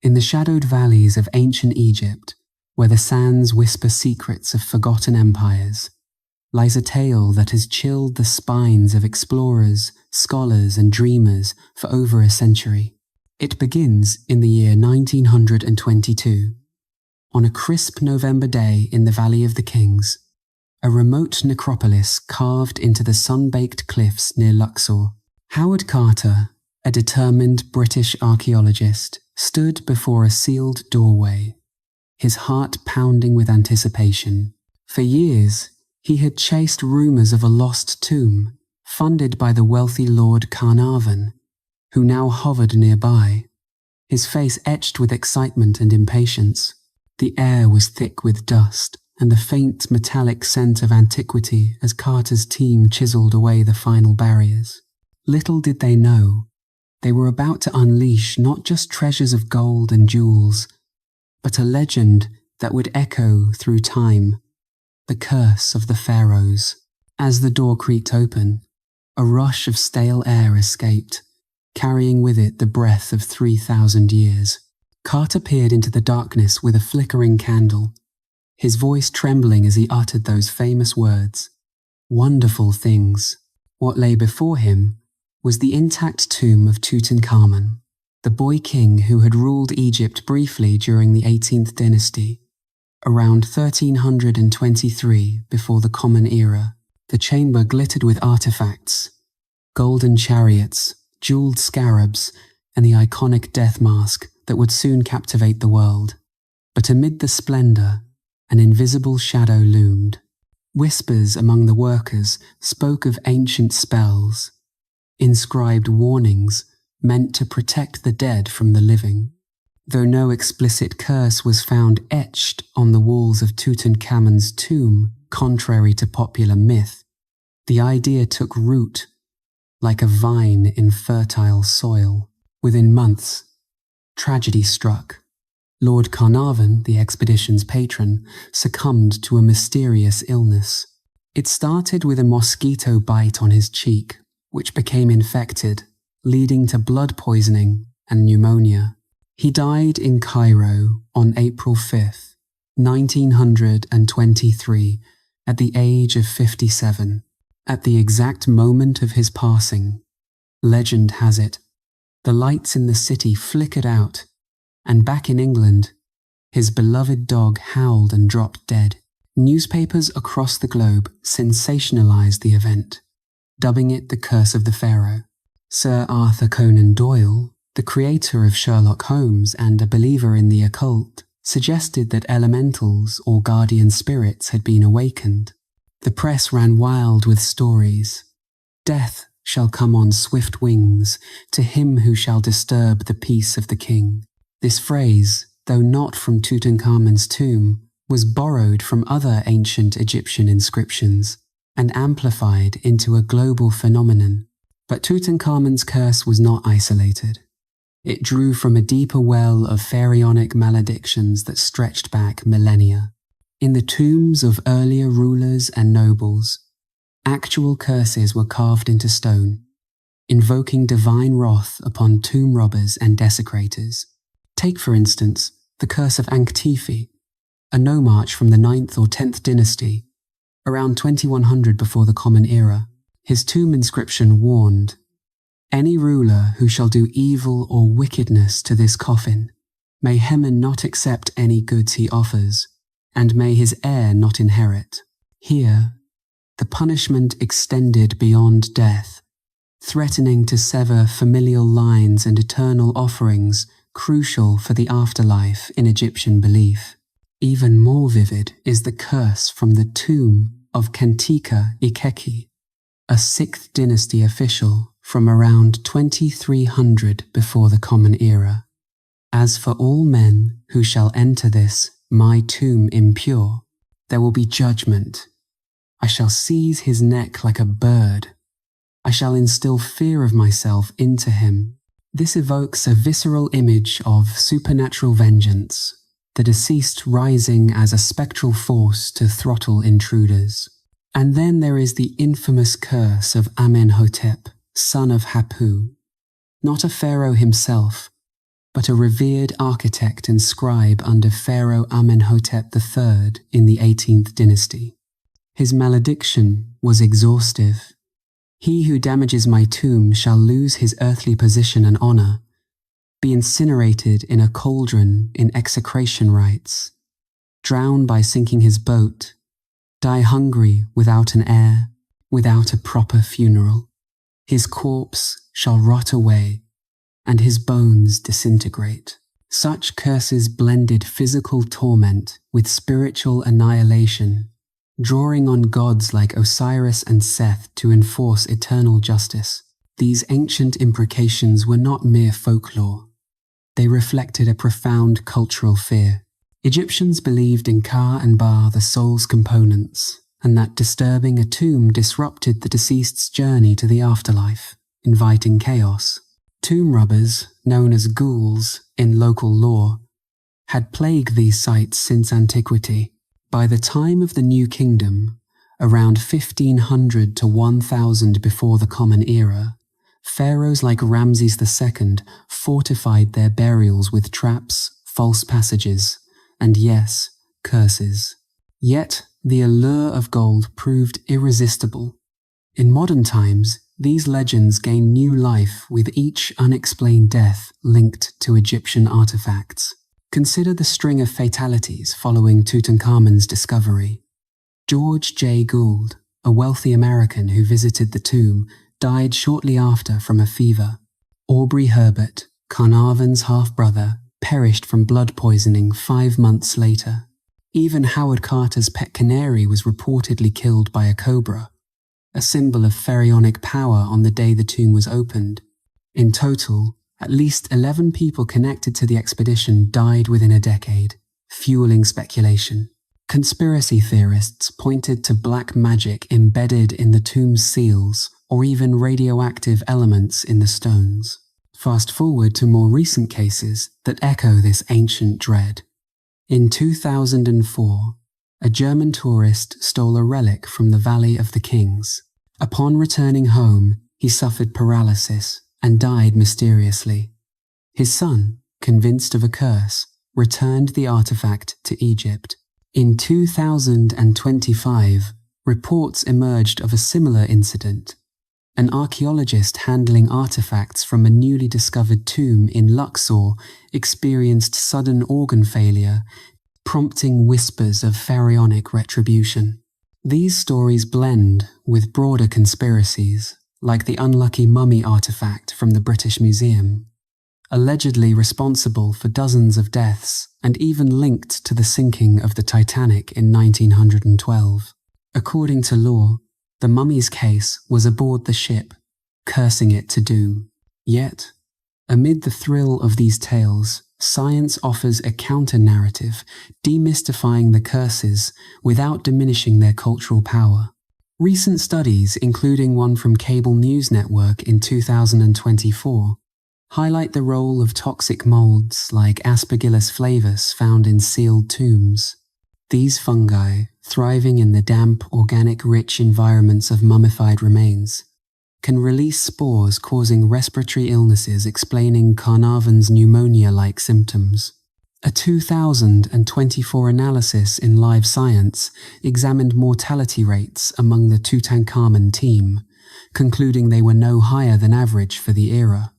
In the shadowed valleys of ancient Egypt, where the sands whisper secrets of forgotten empires, lies a tale that has chilled the spines of explorers, scholars, and dreamers for over a century. It begins in the year 1922. On a crisp November day in the Valley of the Kings, a remote necropolis carved into the sun-baked cliffs near Luxor, Howard Carter, a determined British archaeologist, stood before a sealed doorway, his heart pounding with anticipation. For years, he had chased rumours of a lost tomb, funded by the wealthy Lord Carnarvon, who now hovered nearby, his face etched with excitement and impatience. The air was thick with dust and the faint metallic scent of antiquity as Carter's team chiselled away the final barriers. Little did they know, they were about to unleash not just treasures of gold and jewels, but a legend that would echo through time, the curse of the Pharaohs. As the door creaked open, a rush of stale air escaped, carrying with it the breath of 3,000 years. Carter peered into the darkness with a flickering candle, his voice trembling as he uttered those famous words. Wonderful things. What lay before him was the intact tomb of Tutankhamun, the boy king who had ruled Egypt briefly during the 18th dynasty. Around 1323 before the Common Era, the chamber glittered with artifacts, golden chariots, jeweled scarabs, and the iconic death mask that would soon captivate the world. But amid the splendor, an invisible shadow loomed. Whispers among the workers spoke of ancient spells, inscribed warnings meant to protect the dead from the living. Though no explicit curse was found etched on the walls of Tutankhamun's tomb, contrary to popular myth, the idea took root like a vine in fertile soil. Within months, tragedy struck. Lord Carnarvon, the expedition's patron, succumbed to a mysterious illness. It started with a mosquito bite on his cheek, which became infected, leading to blood poisoning and pneumonia. He died in Cairo on April 5th, 1923, at the age of 57. At the exact moment of his passing, legend has it, the lights in the city flickered out, and back in England, his beloved dog howled and dropped dead. Newspapers across the globe sensationalized the event, dubbing it the Curse of the Pharaoh. Sir Arthur Conan Doyle, the creator of Sherlock Holmes and a believer in the occult, suggested that elementals or guardian spirits had been awakened. The press ran wild with stories. Death shall come on swift wings to him who shall disturb the peace of the king. This phrase, though not from Tutankhamun's tomb, was borrowed from other ancient Egyptian inscriptions and amplified into a global phenomenon. But Tutankhamun's curse was not isolated. It drew from a deeper well of pharaonic maledictions that stretched back millennia. In the tombs of earlier rulers and nobles, actual curses were carved into stone, invoking divine wrath upon tomb robbers and desecrators. Take, for instance, the curse of Ankhtifi, a nomarch from the 9th or 10th dynasty, around 2100 before the Common Era. His tomb inscription warned, "Any ruler who shall do evil or wickedness to this coffin, may Hemen not accept any goods he offers, and may his heir not inherit." Here, the punishment extended beyond death, threatening to sever familial lines and eternal offerings crucial for the afterlife in Egyptian belief. Even more vivid is the curse from the tomb of Kentika Ikeki, a 6th dynasty official from around 2300 before the Common Era. "As for all men who shall enter this, my tomb impure, there will be judgment. I shall seize his neck like a bird. I shall instill fear of myself into him." This evokes a visceral image of supernatural vengeance, the deceased rising as a spectral force to throttle intruders. And then there is the infamous curse of Amenhotep, son of Hapu. Not a pharaoh himself, but a revered architect and scribe under Pharaoh Amenhotep III in the 18th dynasty. His malediction was exhaustive. "He who damages my tomb shall lose his earthly position and honor, be incinerated in a cauldron in execration rites, drown by sinking his boat, die hungry without an heir, without a proper funeral. His corpse shall rot away, and his bones disintegrate." Such curses blended physical torment with spiritual annihilation, drawing on gods like Osiris and Seth to enforce eternal justice. These ancient imprecations were not mere folklore. They reflected a profound cultural fear. Egyptians believed in Ka and Ba, the soul's components, and that disturbing a tomb disrupted the deceased's journey to the afterlife, inviting chaos. Tomb robbers, known as ghouls in local lore, had plagued these sites since antiquity. By the time of the New Kingdom, around 1500 to 1000 before the Common Era, pharaohs like Ramses II fortified their burials with traps, false passages, and yes, curses. Yet, the allure of gold proved irresistible. In modern times, these legends gain new life with each unexplained death linked to Egyptian artifacts. Consider the string of fatalities following Tutankhamun's discovery. George J. Gould, a wealthy American who visited the tomb, died shortly after from a fever. Aubrey Herbert, Carnarvon's half-brother, perished from blood poisoning 5 months later. Even Howard Carter's pet canary was reportedly killed by a cobra, a symbol of pharaonic power on the day the tomb was opened. In total, at least 11 people connected to the expedition died within a decade, fueling speculation. Conspiracy theorists pointed to black magic embedded in the tomb's seals or even radioactive elements in the stones. Fast forward to more recent cases that echo this ancient dread. In 2004, a German tourist stole a relic from the Valley of the Kings. Upon returning home, he suffered paralysis and died mysteriously. His son, convinced of a curse, returned the artifact to Egypt. In 2025, reports emerged of a similar incident. An archaeologist handling artifacts from a newly discovered tomb in Luxor experienced sudden organ failure, prompting whispers of pharaonic retribution. These stories blend with broader conspiracies, like the unlucky mummy artifact from the British Museum, allegedly responsible for dozens of deaths and even linked to the sinking of the Titanic in 1912. According to lore, the mummy's case was aboard the ship, cursing it to doom. Yet, amid the thrill of these tales, science offers a counter-narrative, demystifying the curses without diminishing their cultural power. Recent studies, including one from Cable News Network in 2024, highlight the role of toxic molds like Aspergillus flavus found in sealed tombs. These fungi, thriving in the damp, organic-rich environments of mummified remains, can release spores causing respiratory illnesses, explaining Carnarvon's pneumonia-like symptoms. A 2024 analysis in Live Science examined mortality rates among the Tutankhamun team, concluding they were no higher than average for the era,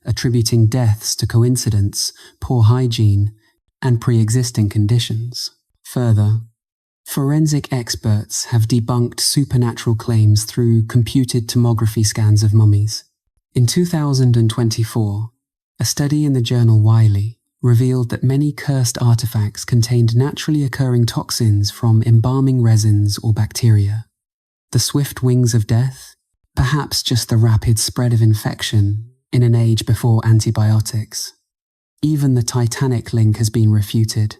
attributing deaths to coincidence, poor hygiene, and pre-existing conditions. Further, forensic experts have debunked supernatural claims through computed tomography scans of mummies. In 2024, a study in the journal Wiley revealed that many cursed artifacts contained naturally occurring toxins from embalming resins or bacteria. The swift wings of death? Perhaps just the rapid spread of infection in an age before antibiotics. Even the Titanic link has been refuted.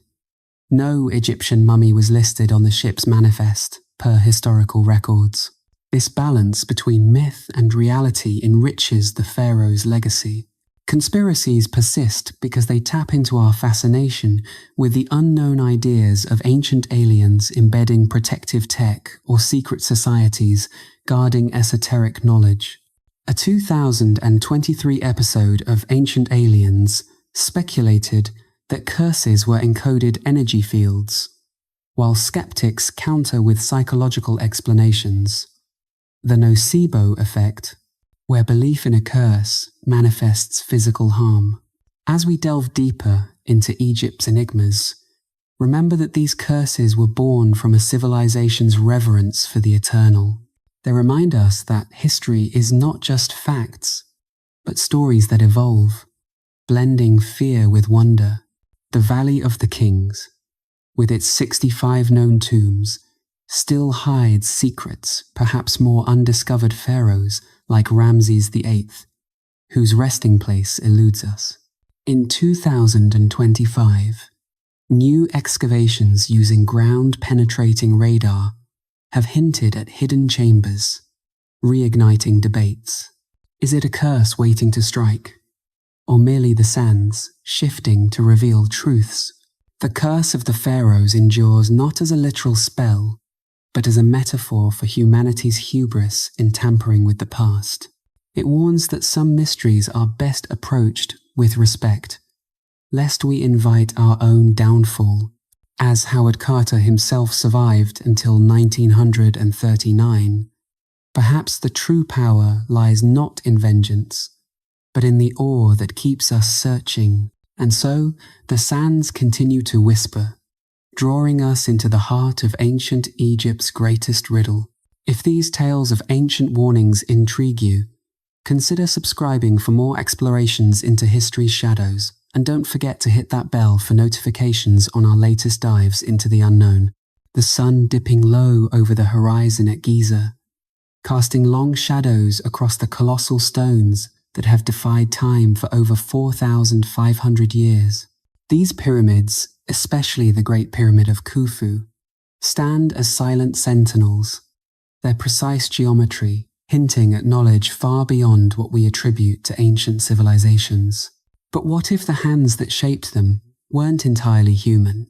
No Egyptian mummy was listed on the ship's manifest, per historical records. This balance between myth and reality enriches the pharaoh's legacy. Conspiracies persist because they tap into our fascination with the unknown ideas of ancient aliens embedding protective tech or secret societies guarding esoteric knowledge. A 2023 episode of Ancient Aliens, speculated that curses were encoded energy fields, while skeptics counter with psychological explanations. The nocebo effect, where belief in a curse manifests physical harm. As we delve deeper into Egypt's enigmas, remember that these curses were born from a civilization's reverence for the eternal. They remind us that history is not just facts, but stories that evolve, blending fear with wonder. The Valley of the Kings, with its 65 known tombs, still hides secrets perhaps more undiscovered pharaohs like Ramses VIII, whose resting place eludes us. In 2025, new excavations using ground-penetrating radar have hinted at hidden chambers, reigniting debates. Is it a curse waiting to strike, or merely the sands shifting to reveal truths? The curse of the pharaohs endures not as a literal spell, but as a metaphor for humanity's hubris in tampering with the past. It warns that some mysteries are best approached with respect, lest we invite our own downfall. As Howard Carter himself survived until 1939, perhaps the true power lies not in vengeance, but in the awe that keeps us searching. And so, the sands continue to whisper, drawing us into the heart of ancient Egypt's greatest riddle. If these tales of ancient warnings intrigue you, consider subscribing for more explorations into history's shadows, and don't forget to hit that bell for notifications on our latest dives into the unknown. The sun dipping low over the horizon at Giza, casting long shadows across the colossal stones that have defied time for over 4,500 years. These pyramids, especially the Great Pyramid of Khufu, stand as silent sentinels, their precise geometry hinting at knowledge far beyond what we attribute to ancient civilizations. But what if the hands that shaped them weren't entirely human?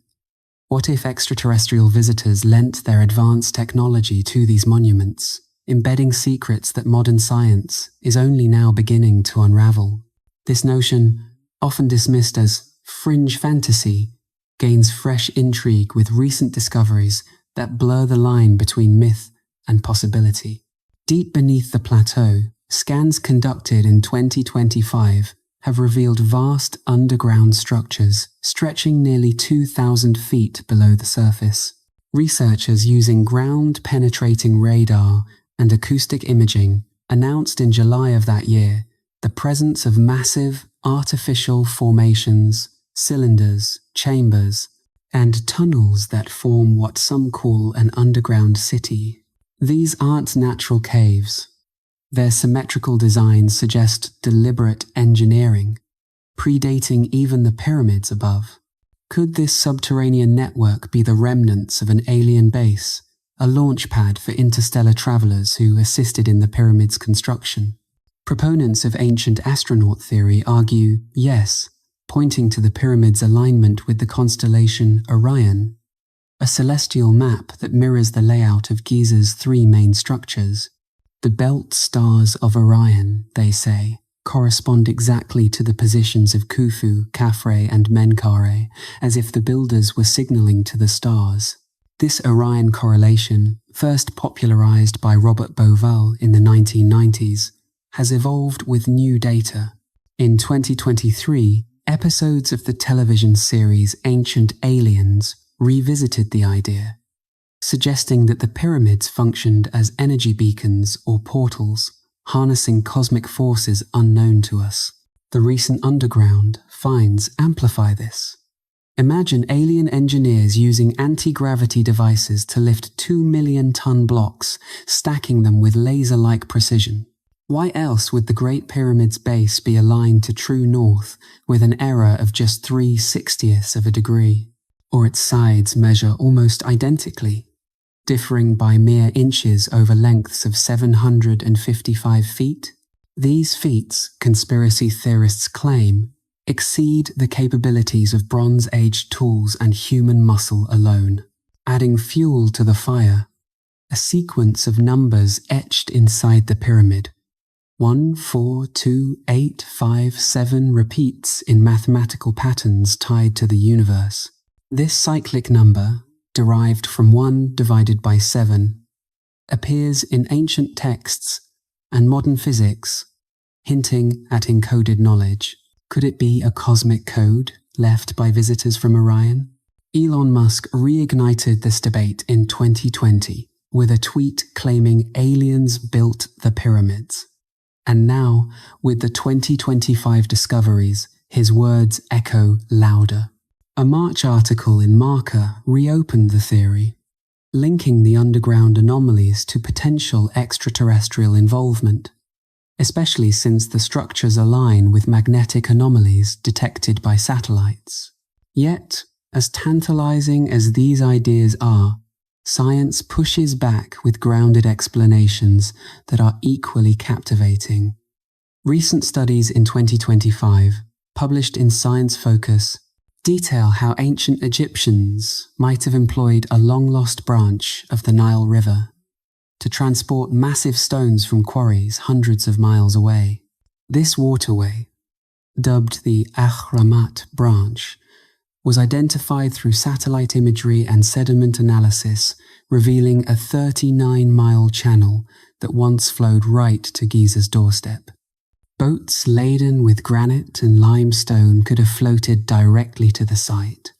What if extraterrestrial visitors lent their advanced technology to these monuments, embedding secrets that modern science is only now beginning to unravel? This notion, often dismissed as fringe fantasy, gains fresh intrigue with recent discoveries that blur the line between myth and possibility. Deep beneath the plateau, scans conducted in 2025 have revealed vast underground structures stretching nearly 2,000 feet below the surface. Researchers using ground-penetrating radar and acoustic imaging announced in July of that year the presence of massive artificial formations, cylinders, chambers, and tunnels that form what some call an underground city. These aren't natural caves. Their symmetrical designs suggest deliberate engineering, predating even the pyramids above. Could this subterranean network be the remnants of an alien base, a launch pad for interstellar travelers who assisted in the pyramid's construction? Proponents of ancient astronaut theory argue yes, pointing to the pyramid's alignment with the constellation Orion, a celestial map that mirrors the layout of Giza's three main structures. The belt stars of Orion, they say, correspond exactly to the positions of Khufu, Khafre, and Menkaure, as if the builders were signaling to the stars. This Orion correlation, first popularized by Robert Bauval in the 1990s, has evolved with new data. In 2023, episodes of the television series Ancient Aliens revisited the idea, suggesting that the pyramids functioned as energy beacons or portals, harnessing cosmic forces unknown to us. The recent underground finds amplify this. Imagine alien engineers using anti-gravity devices to lift 2 million-ton blocks, stacking them with laser-like precision. Why else would the Great Pyramid's base be aligned to true north with an error of just 3/60ths of a degree? Or its sides measure almost identically, differing by mere inches over lengths of 755 feet? These feats, conspiracy theorists claim, exceed the capabilities of Bronze Age tools and human muscle alone. Adding fuel to the fire, a sequence of numbers etched inside the pyramid, 14285 repeats in mathematical patterns tied to the universe. This cyclic number, derived from 1 divided by 7, appears in ancient texts and modern physics, hinting at encoded knowledge. Could it be a cosmic code left by visitors from Orion? Elon Musk reignited this debate in 2020 with a tweet claiming aliens built the pyramids. And now, with the 2025 discoveries, his words echo louder. A March article in Marker reopened the theory, linking the underground anomalies to potential extraterrestrial involvement, especially since the structures align with magnetic anomalies detected by satellites. Yet, as tantalizing as these ideas are, science pushes back with grounded explanations that are equally captivating. Recent studies in 2025, published in Science Focus, detail how ancient Egyptians might have employed a long-lost branch of the Nile River to transport massive stones from quarries hundreds of miles away. This waterway, dubbed the Ahramat branch, was identified through satellite imagery and sediment analysis, revealing a 39-mile channel that once flowed right to Giza's doorstep. Boats laden with granite and limestone could have floated directly to the site,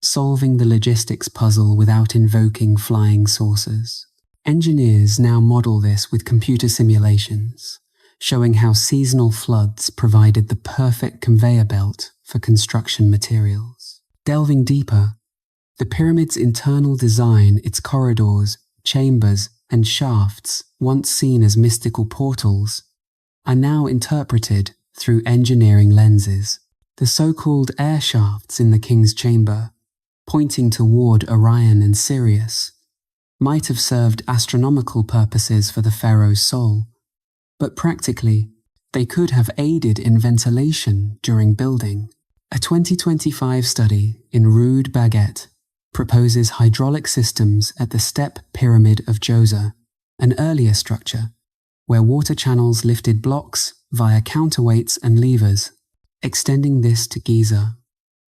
solving the logistics puzzle without invoking flying saucers. Engineers now model this with computer simulations, showing how seasonal floods provided the perfect conveyor belt for construction materials. Delving deeper, the pyramid's internal design, its corridors, chambers, and shafts, once seen as mystical portals, are now interpreted through engineering lenses. The so-called air shafts in the king's chamber, pointing toward Orion and Sirius, might have served astronomical purposes for the pharaoh's soul, but practically, they could have aided in ventilation during building. A 2025 study in Rude Baguette proposes hydraulic systems at the Step Pyramid of Djoser, an earlier structure where water channels lifted blocks via counterweights and levers, extending this to Giza.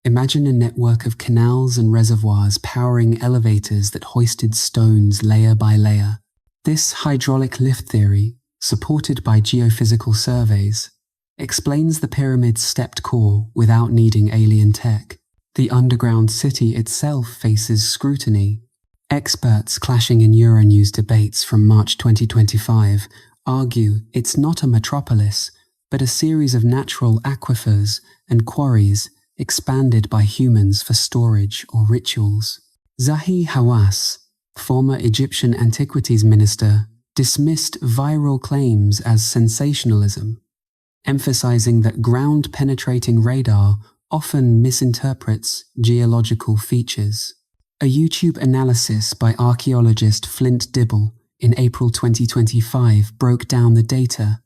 Imagine a network of canals and reservoirs powering elevators that hoisted stones layer by layer. This hydraulic lift theory, supported by geophysical surveys, explains the pyramid's stepped core without needing alien tech. The underground city itself faces scrutiny. Experts clashing in Euronews debates from March 2025 argue it's not a metropolis, but a series of natural aquifers and quarries expanded by humans for storage or rituals. Zahi Hawass, former Egyptian antiquities minister, dismissed viral claims as sensationalism, emphasizing that ground-penetrating radar often misinterprets geological features. A YouTube analysis by archaeologist Flint Dibble in April 2025 broke down the data,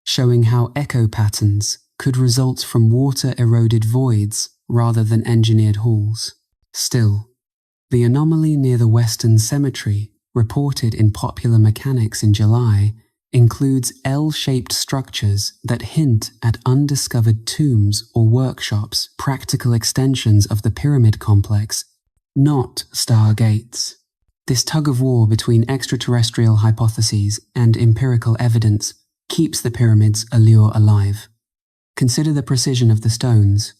showing how echo patterns could result from water-eroded voids rather than engineered halls. Still, the anomaly near the Western Cemetery, reported in Popular Mechanics in July, includes L-shaped structures that hint at undiscovered tombs or workshops, practical extensions of the pyramid complex, not stargates. This tug-of-war between extraterrestrial hypotheses and empirical evidence keeps the pyramid's allure alive. Consider the precision of the stones.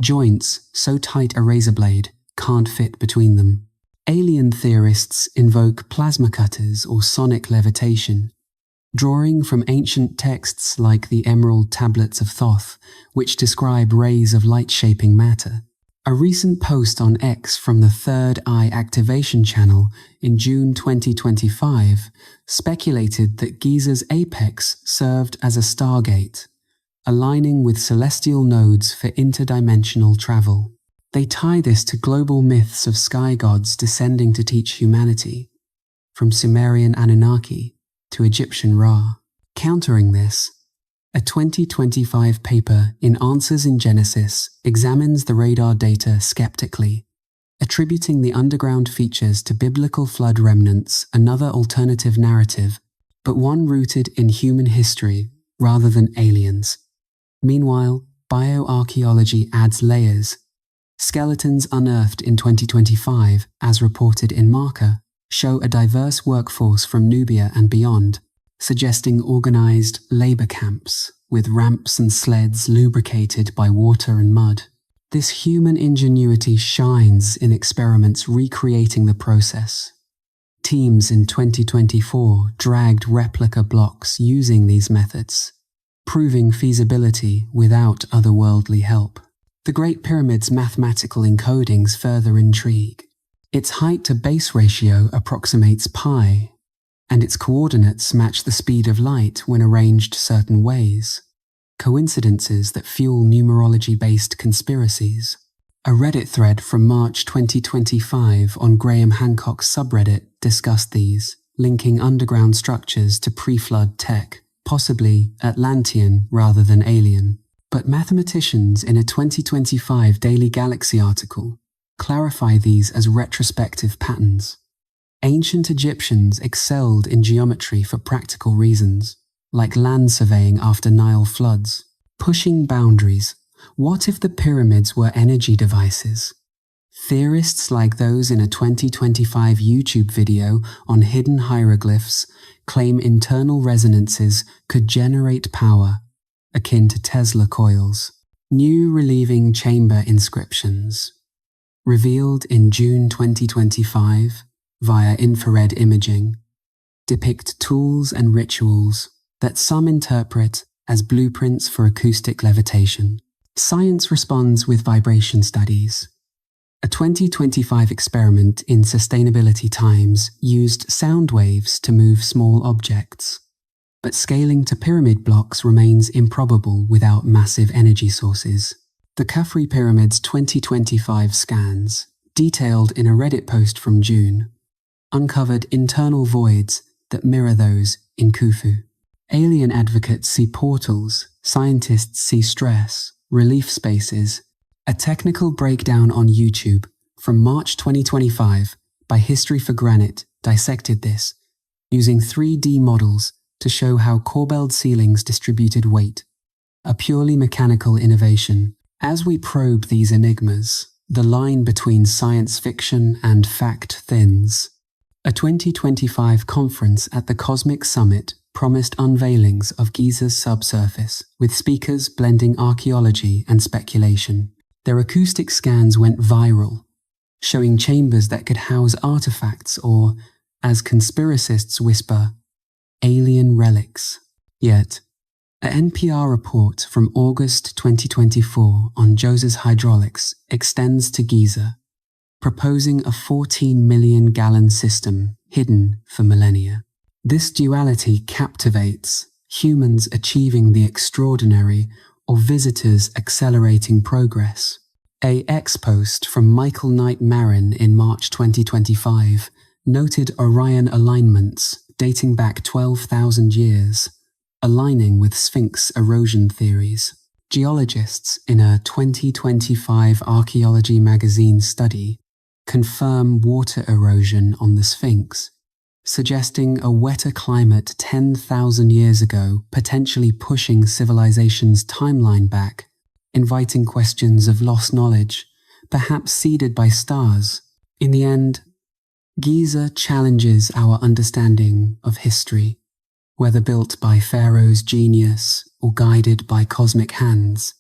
Joints so tight a razor blade can't fit between them. Alien theorists invoke plasma cutters or sonic levitation, drawing from ancient texts like the Emerald Tablets of Thoth, which describe rays of light shaping matter. A recent post on X from the Third Eye Activation channel in June 2025 speculated that Giza's apex served as a stargate, aligning with celestial nodes for interdimensional travel. They tie this to global myths of sky gods descending to teach humanity, from Sumerian Anunnaki to Egyptian Ra. Countering this, a 2025 paper in Answers in Genesis examines the radar data skeptically, attributing the underground features to biblical flood remnants, another alternative narrative, but one rooted in human history rather than aliens. Meanwhile, bioarchaeology adds layers. Skeletons unearthed in 2025, as reported in Marker, show a diverse workforce from Nubia and beyond, suggesting organized labor camps with ramps and sleds lubricated by water and mud. This human ingenuity shines in experiments recreating the process. Teams in 2024 dragged replica blocks using these methods, proving feasibility without otherworldly help. The Great Pyramid's mathematical encodings further intrigue. Its height to base ratio approximates pi, and its coordinates match the speed of light when arranged certain ways. Coincidences that fuel numerology-based conspiracies. A Reddit thread from March 2025 on Graham Hancock's subreddit discussed these, linking underground structures to pre-flood tech, possibly Atlantean rather than alien. But mathematicians in a 2025 Daily Galaxy article clarify these as retrospective patterns. Ancient Egyptians excelled in geometry for practical reasons, like land surveying after Nile floods. Pushing boundaries. What if the pyramids were energy devices? Theorists like those in a 2025 YouTube video on hidden hieroglyphs claim internal resonances could generate power, akin to Tesla coils. New relieving chamber inscriptions. Revealed in June 2025 via infrared imaging, depict tools and rituals that some interpret as blueprints for acoustic levitation. Science responds with vibration studies. A 2025 experiment in Sustainability Times used sound waves to move small objects, but scaling to pyramid blocks remains improbable without massive energy sources. The Khafre Pyramid's 2025 scans, detailed in a Reddit post from June, uncovered internal voids that mirror those in Khufu. Alien advocates see portals, scientists see stress, relief spaces. A technical breakdown on YouTube from March 2025 by History for Granite dissected this, using 3D models to show how corbelled ceilings distributed weight, a purely mechanical innovation. As we probe these enigmas, the line between science fiction and fact thins. A 2025 conference at the Cosmic Summit promised unveilings of Giza's subsurface, with speakers blending archaeology and speculation. Their acoustic scans went viral, showing chambers that could house artifacts or, as conspiracists whisper, alien relics. Yet, an NPR report from August 2024 on Jose's hydraulics extends to Giza, proposing a 14 million gallon system hidden for millennia. This duality captivates, humans achieving the extraordinary or visitors accelerating progress. A X post from Michael Knight Marin in March 2025 noted Orion alignments dating back 12,000 years, aligning with Sphinx erosion theories. Geologists in a 2025 Archaeology magazine study confirm water erosion on the Sphinx, suggesting a wetter climate 10,000 years ago, potentially pushing civilization's timeline back, inviting questions of lost knowledge, perhaps seeded by stars. In the end, Giza challenges our understanding of history, whether built by Pharaoh's genius or guided by cosmic hands.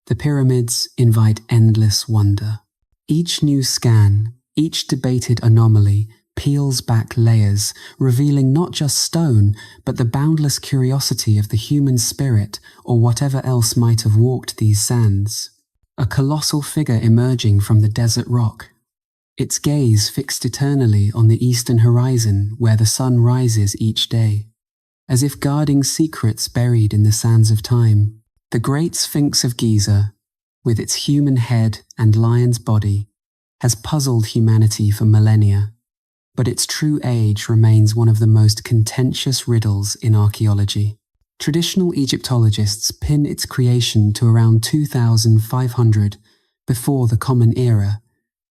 The pyramids invite endless wonder. Each new scan, each debated anomaly, peels back layers, revealing not just stone, but the boundless curiosity of the human spirit or whatever else might have walked these sands. A colossal figure emerging from the desert rock, its gaze fixed eternally on the eastern horizon where the sun rises each day, as if guarding secrets buried in the sands of time. The Great Sphinx of Giza, with its human head and lion's body, has puzzled humanity for millennia, but its true age remains one of the most contentious riddles in archaeology. Traditional Egyptologists pin its creation to around 2500 before the Common Era,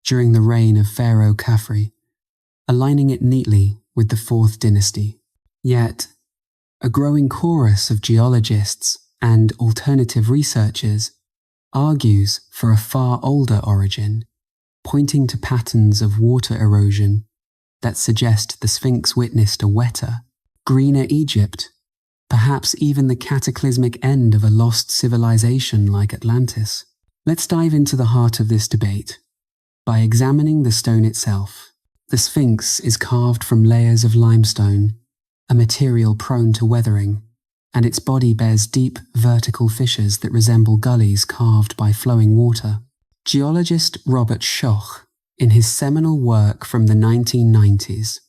during the reign of Pharaoh Khafre, aligning it neatly with the 4th dynasty. Yet, A growing chorus of geologists and alternative researchers argues for a far older origin, pointing to patterns of water erosion that suggest the Sphinx witnessed a wetter, greener Egypt, perhaps even the cataclysmic end of a lost civilization like Atlantis. Let's dive into the heart of this debate. By examining the stone itself, the Sphinx is carved from layers of limestone, a material prone to weathering, and its body bears deep, vertical fissures that resemble gullies carved by flowing water. Geologist Robert Schoch, in his seminal work from the 1990s,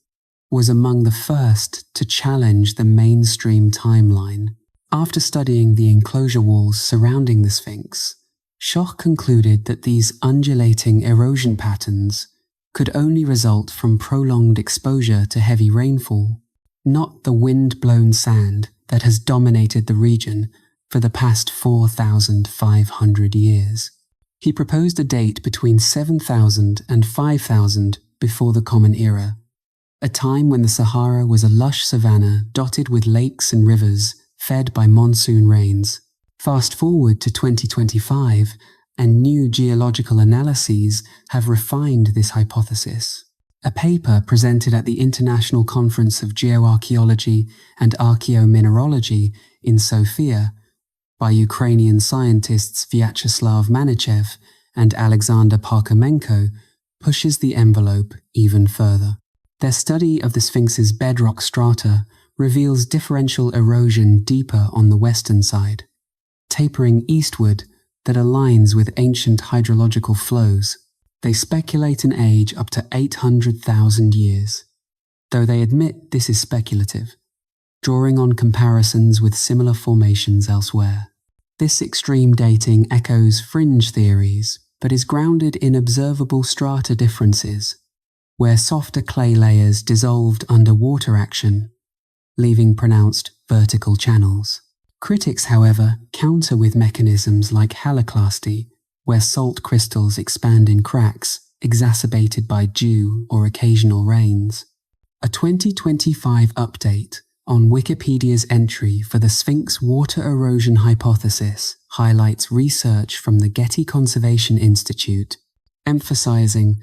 was among the first to challenge the mainstream timeline. After studying the enclosure walls surrounding the Sphinx, Schoch concluded that these undulating erosion patterns could only result from prolonged exposure to heavy rainfall, not the wind-blown sand that has dominated the region for the past 4,500 years. He proposed a date between 7,000 and 5,000 before the Common Era, a time when the Sahara was a lush savanna dotted with lakes and rivers fed by monsoon rains. Fast forward to 2025, and new geological analyses have refined this hypothesis. A paper presented at the International Conference of Geoarchaeology and Archaeomineralogy in Sofia by Ukrainian scientists Vyacheslav Manichev and Alexander Parkhomenko pushes the envelope even further. Their study of the Sphinx's bedrock strata reveals differential erosion deeper on the western side, tapering eastward that aligns with ancient hydrological flows. They speculate an age up to 800,000 years, though they admit this is speculative, drawing on comparisons with similar formations elsewhere. This extreme dating echoes fringe theories, but is grounded in observable strata differences, where softer clay layers dissolved under water action, leaving pronounced vertical channels. Critics, however, counter with mechanisms like haloclasty, where salt crystals expand in cracks, exacerbated by dew or occasional rains. A 2025 update on Wikipedia's entry for the Sphinx water erosion hypothesis highlights research from the Getty Conservation Institute, emphasizing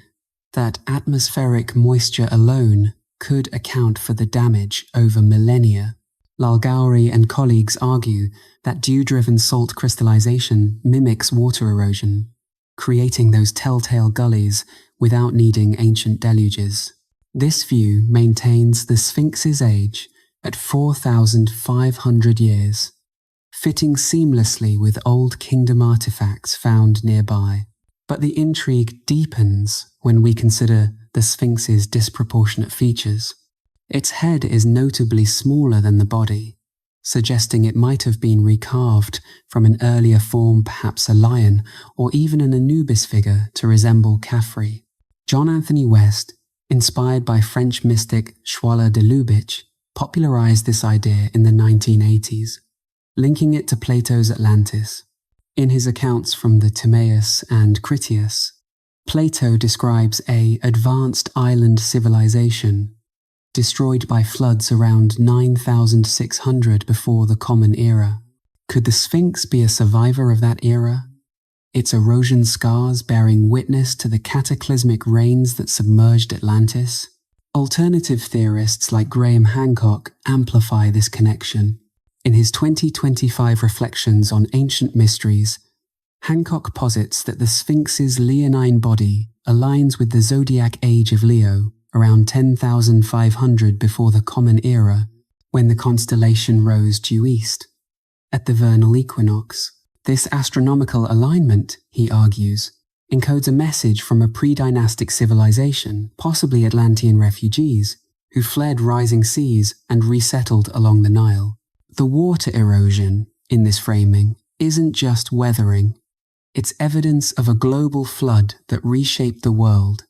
that atmospheric moisture alone could account for the damage over millennia. Lalgauri and colleagues argue that dew-driven salt crystallization mimics water erosion, creating those telltale gullies without needing ancient deluges. This view maintains the Sphinx's age at 4,500 years, fitting seamlessly with Old Kingdom artifacts found nearby. But the intrigue deepens when we consider the Sphinx's disproportionate features. Its head is notably smaller than the body, suggesting it might have been recarved from an earlier form, perhaps a lion, or even an Anubis figure to resemble Khafre. John Anthony West, inspired by French mystic Schwaller de Lubitsch, popularized this idea in the 1980s, linking it to Plato's Atlantis. In his accounts from the Timaeus and Critias, Plato describes an advanced island civilization destroyed by floods around 9,600 before the Common Era. Could the Sphinx be a survivor of that era, its erosion scars bearing witness to the cataclysmic rains that submerged Atlantis? Alternative theorists like Graham Hancock amplify this connection. In his 2025 reflections on ancient mysteries, Hancock posits that the Sphinx's leonine body aligns with the zodiac age of Leo, around 10,500 before the Common Era, when the constellation rose due east. At the vernal equinox, this astronomical alignment, he argues, encodes a message from a pre-dynastic civilization, possibly Atlantean refugees, who fled rising seas and resettled along the Nile. The water erosion, in this framing, isn't just weathering. It's evidence of a global flood that reshaped the world,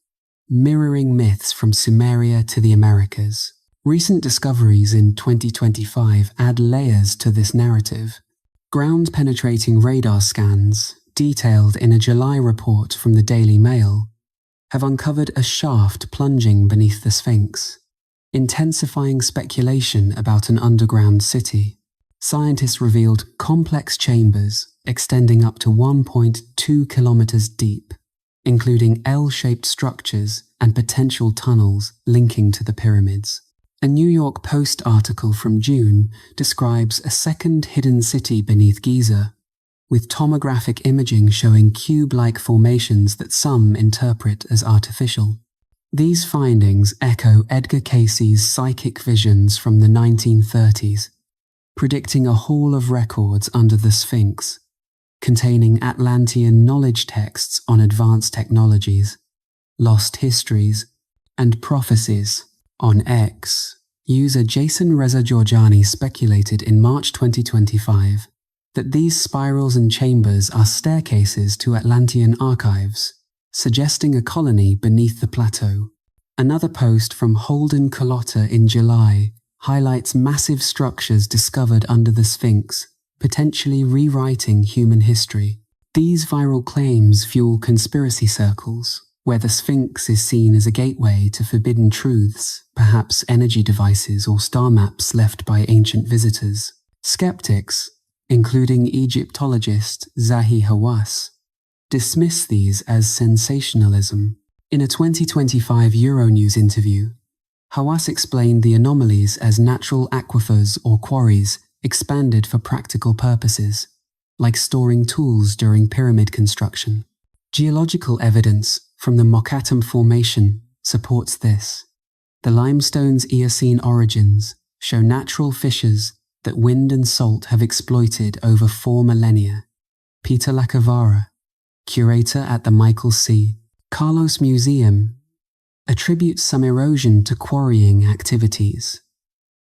mirroring myths from Sumeria to the Americas. Recent discoveries in 2025 add layers to this narrative. Ground-penetrating radar scans, detailed in a July report from the Daily Mail, have uncovered a shaft plunging beneath the Sphinx, intensifying speculation about an underground city. Scientists revealed complex chambers extending up to 1.2 kilometers deep, including L-shaped structures and potential tunnels linking to the pyramids. A New York Post article from June describes a second hidden city beneath Giza, with tomographic imaging showing cube-like formations that some interpret as artificial. These findings echo Edgar Cayce's psychic visions from the 1930s, predicting a hall of records under the Sphinx, containing Atlantean knowledge texts on advanced technologies, lost histories, and prophecies. On X, user Jason Reza Georgiani speculated in March 2025 that these spirals and chambers are staircases to Atlantean archives, suggesting a colony beneath the plateau. Another post from Holden Carlotta in July highlights massive structures discovered under the Sphinx, potentially rewriting human history. These viral claims fuel conspiracy circles, where the Sphinx is seen as a gateway to forbidden truths, perhaps energy devices or star maps left by ancient visitors. Skeptics, including Egyptologist Zahi Hawass, dismiss these as sensationalism. In a 2025 Euronews interview, Hawass explained the anomalies as natural aquifers or quarries expanded for practical purposes, like storing tools during pyramid construction. Geological evidence from the Mokattam Formation supports this. The limestone's Eocene origins show natural fissures that wind and salt have exploited over 4 millennia. Peter Lacavara, curator at the Michael C. Carlos Museum, attributes some erosion to quarrying activities,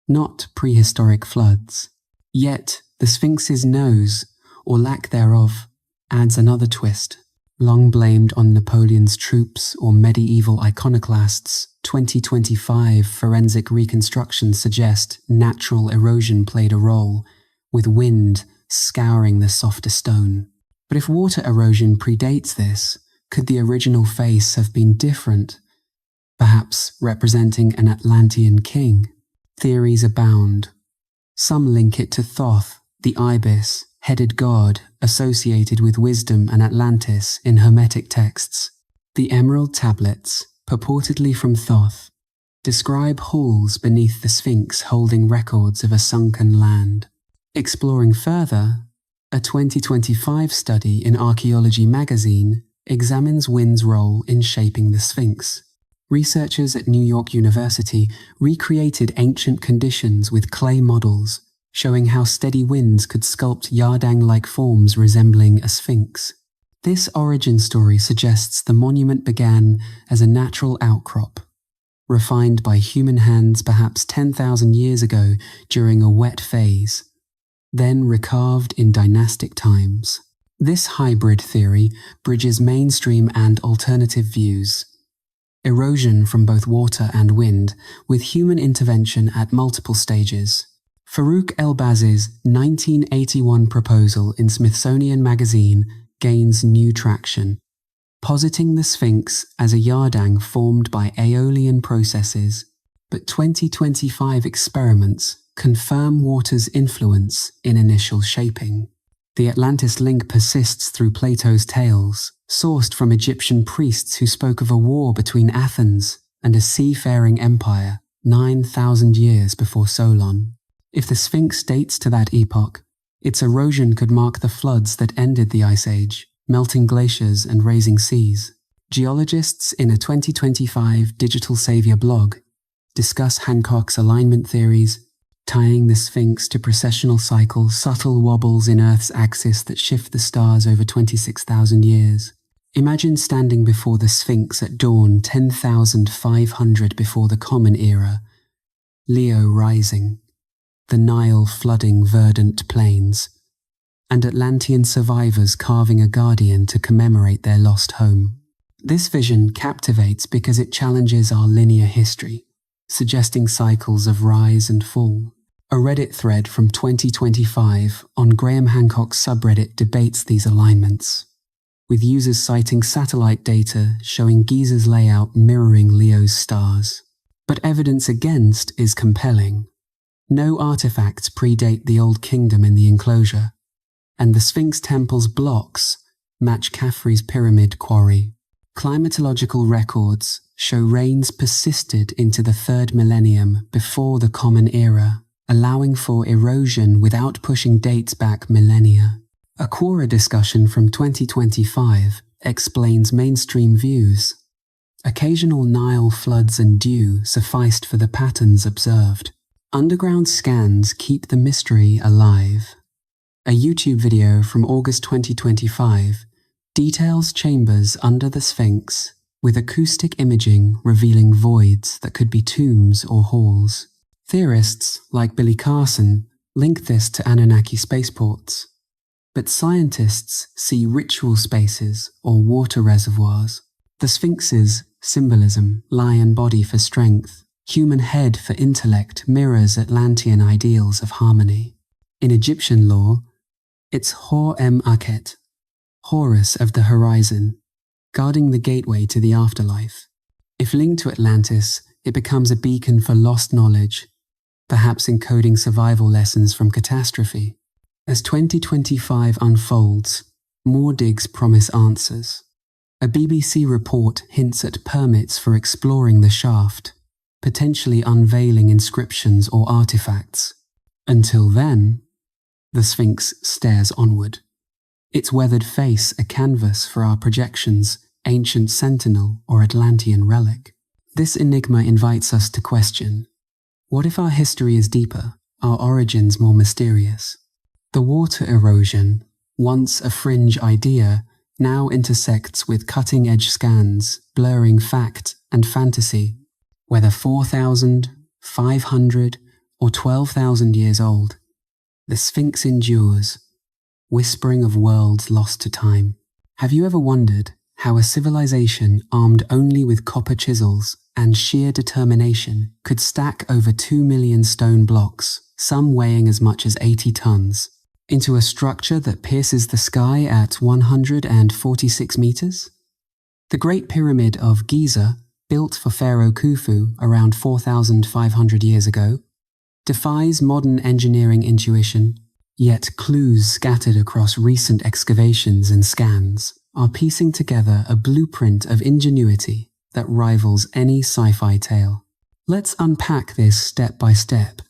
not prehistoric floods. Yet, the Sphinx's nose, or lack thereof, adds another twist. Long blamed on Napoleon's troops or medieval iconoclasts, 2025 forensic reconstructions suggest natural erosion played a role, with wind scouring the softer stone. But if water erosion predates this, could the original face have been different, perhaps representing an Atlantean king? Theories abound. Some link it to Thoth, the ibis, headed god associated with wisdom and Atlantis in Hermetic texts. The emerald tablets, purportedly from Thoth, describe halls beneath the Sphinx holding records of a sunken land. Exploring further, a 2025 study in Archaeology magazine examines wind's role in shaping the Sphinx. Researchers at New York University recreated ancient conditions with clay models, showing how steady winds could sculpt yardang-like forms resembling a sphinx. This origin story suggests the monument began as a natural outcrop, refined by human hands perhaps 10,000 years ago during a wet phase, then recarved in dynastic times. This hybrid theory bridges mainstream and alternative views. Erosion from both water and wind, with human intervention at multiple stages. Farouk Elbaz's 1981 proposal in Smithsonian Magazine gains new traction, positing the Sphinx as a yardang formed by aeolian processes, but 2025 experiments confirm water's influence in initial shaping. The Atlantis link persists through Plato's tales, sourced from Egyptian priests who spoke of a war between Athens and a seafaring empire 9,000 years before Solon. If the Sphinx dates to that epoch, its erosion could mark the floods that ended the Ice Age, melting glaciers and raising seas. Geologists in a 2025 Digital Savior blog discuss Hancock's alignment theories, tying the Sphinx to precessional cycles, subtle wobbles in Earth's axis that shift the stars over 26,000 years. Imagine standing before the Sphinx at dawn 10,500 before the Common Era, Leo rising, the Nile flooding verdant plains, and Atlantean survivors carving a guardian to commemorate their lost home. This vision captivates because it challenges our linear history, suggesting cycles of rise and fall. A Reddit thread from 2025 on Graham Hancock's subreddit debates these alignments, with users citing satellite data showing Giza's layout mirroring Leo's stars. But evidence against is compelling. No artifacts predate the Old Kingdom in the enclosure, and the Sphinx Temple's blocks match Khafre's pyramid quarry. Climatological records show rains persisted into the 3rd millennium before the Common Era, allowing for erosion without pushing dates back millennia. A Quora discussion from 2025 explains mainstream views. Occasional Nile floods and dew sufficed for the patterns observed. Underground scans keep the mystery alive. A YouTube video from August 2025 details chambers under the Sphinx with acoustic imaging revealing voids that could be tombs or halls. Theorists like Billy Carson link this to Anunnaki spaceports, but scientists see ritual spaces or water reservoirs. The Sphinx's symbolism, lion body for strength, human head for intellect, mirrors Atlantean ideals of harmony. In Egyptian lore, it's Hor-em-Akhet, Horus of the horizon, guarding the gateway to the afterlife. If linked to Atlantis, it becomes a beacon for lost knowledge, perhaps encoding survival lessons from catastrophe. As 2025 unfolds, more digs promise answers. A BBC report hints at permits for exploring the shaft, potentially unveiling inscriptions or artifacts. Until then, the Sphinx stares onward, its weathered face a canvas for our projections, ancient sentinel or Atlantean relic. This enigma invites us to question, what if our history is deeper, our origins more mysterious? The water erosion, once a fringe idea, now intersects with cutting-edge scans, blurring fact and fantasy. Whether 4,000, 500, or 12,000 years old, the Sphinx endures, whispering of worlds lost to time. Have you ever wondered how a civilization armed only with copper chisels and sheer determination could stack over 2 million stone blocks, some weighing as much as 80 tons, into a structure that pierces the sky at 146 meters? The Great Pyramid of Giza, built for Pharaoh Khufu around 4,500 years ago, defies modern engineering intuition, yet clues scattered across recent excavations and scans are piecing together a blueprint of ingenuity that rivals any sci-fi tale. Let's unpack this step by step,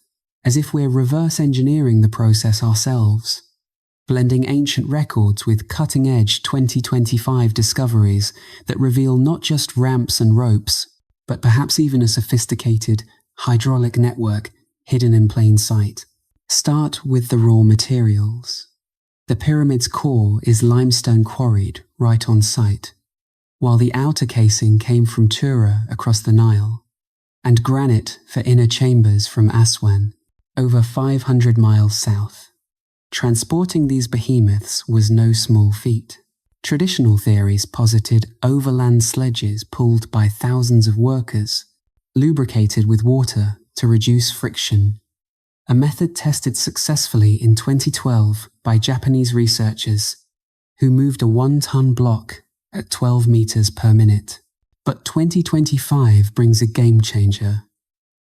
as if we're reverse engineering the process ourselves, blending ancient records with cutting-edge 2025 discoveries that reveal not just ramps and ropes, but perhaps even a sophisticated hydraulic network hidden in plain sight. Start with the raw materials. The pyramid's core is limestone quarried right on site, while the outer casing came from Tura across the Nile, and granite for inner chambers from Aswan, over 500 miles south. Transporting these behemoths was no small feat. Traditional theories posited overland sledges pulled by thousands of workers, lubricated with water to reduce friction, a method tested successfully in 2012 by Japanese researchers who moved a 1-ton block at 12 meters per minute. But 2025 brings a game changer.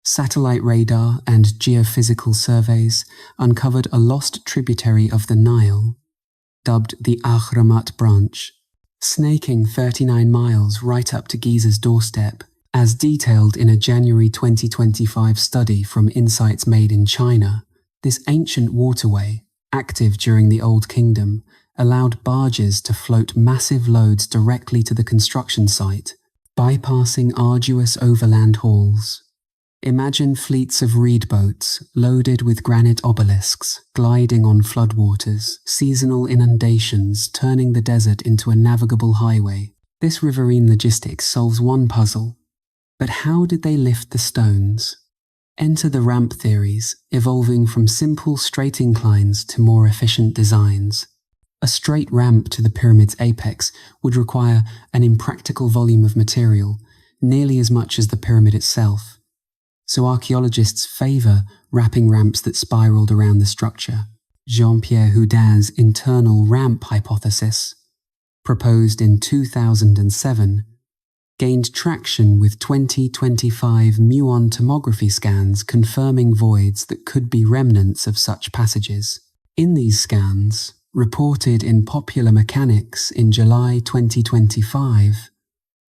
Satellite radar and geophysical surveys uncovered a lost tributary of the Nile, dubbed the Ahramat branch, snaking 39 miles right up to Giza's doorstep, as detailed in a January 2025 study from Insights Made in China. This ancient waterway, active during the Old Kingdom, allowed barges to float massive loads directly to the construction site, bypassing arduous overland hauls. Imagine fleets of reed boats loaded with granite obelisks, gliding on floodwaters, seasonal inundations turning the desert into a navigable highway. This riverine logistics solves one puzzle. But how did they lift the stones? Enter the ramp theories, evolving from simple straight inclines to more efficient designs. A straight ramp to the pyramid's apex would require an impractical volume of material, nearly as much as the pyramid itself. So archaeologists favour wrapping ramps that spiraled around the structure. Jean-Pierre Houdin's internal ramp hypothesis, proposed in 2007, gained traction with 2025 muon tomography scans confirming voids that could be remnants of such passages. In these scans, reported in Popular Mechanics in July 2025,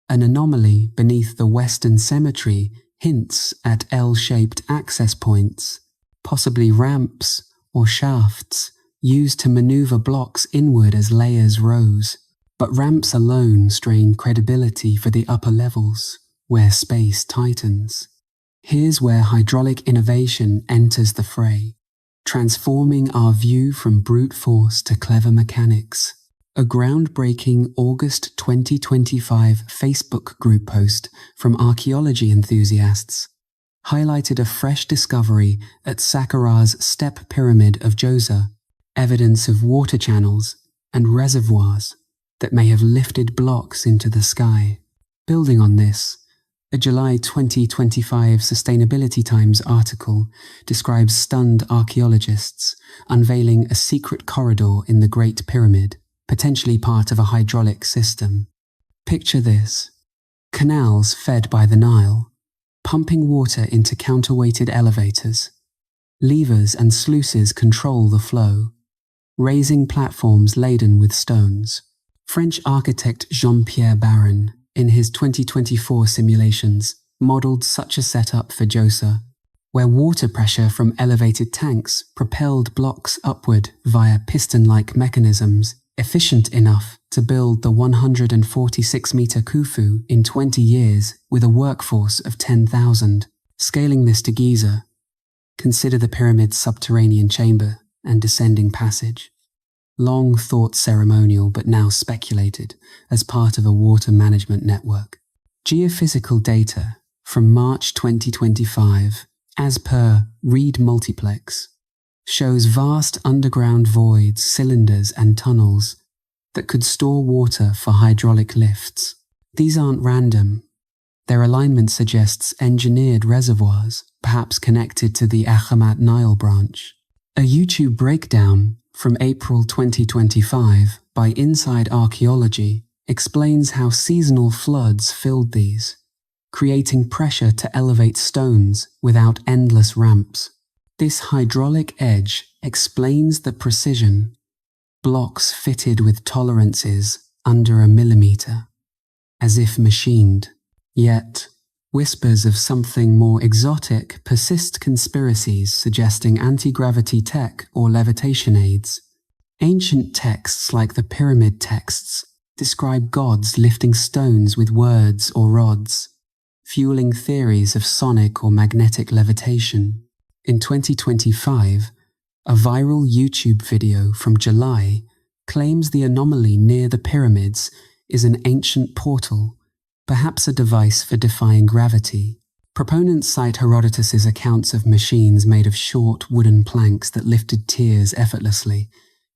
an anomaly beneath the Western Cemetery hints at L-shaped access points, possibly ramps or shafts used to maneuver blocks inward as layers rose. But ramps alone strain credibility for the upper levels, where space tightens. Here's where hydraulic innovation enters the fray, transforming our view from brute force to clever mechanics. A groundbreaking August 2025 Facebook group post from archaeology enthusiasts highlighted a fresh discovery at Saqqara's Step Pyramid of Djoser, evidence of water channels and reservoirs that may have lifted blocks into the sky. Building on this, a July 2025 Sustainability Times article describes stunned archaeologists unveiling a secret corridor in the Great Pyramid, potentially part of a hydraulic system. Picture this: canals fed by the Nile, pumping water into counterweighted elevators. Levers and sluices control the flow, raising platforms laden with stones. French architect Jean-Pierre Baron, in his 2024 simulations, modelled such a setup for Djoser, where water pressure from elevated tanks propelled blocks upward via piston-like mechanisms, efficient enough to build the 146-metre Khufu in 20 years with a workforce of 10,000. Scaling this to Giza, consider the pyramid's subterranean chamber and descending passage. Long thought ceremonial but now speculated as part of a water management network. Geophysical data from March 2025, as per Reed Multiplex, shows vast underground voids, cylinders and tunnels that could store water for hydraulic lifts. These aren't random. Their alignment suggests engineered reservoirs, perhaps connected to the Akhamat Nile branch. A YouTube breakdown from April 2025 by Inside Archaeology explains how seasonal floods filled these, creating pressure to elevate stones without endless ramps. This hydraulic edge explains the precision, blocks fitted with tolerances under a millimeter, as if machined. Yet, whispers of something more exotic persist, conspiracies suggesting anti-gravity tech or levitation aids. Ancient texts like the pyramid texts describe gods lifting stones with words or rods, fueling theories of sonic or magnetic levitation. In 2025, a viral YouTube video from July claims the anomaly near the pyramids is an ancient portal, perhaps a device for defying gravity. Proponents cite Herodotus's accounts of machines made of short wooden planks that lifted tiers effortlessly,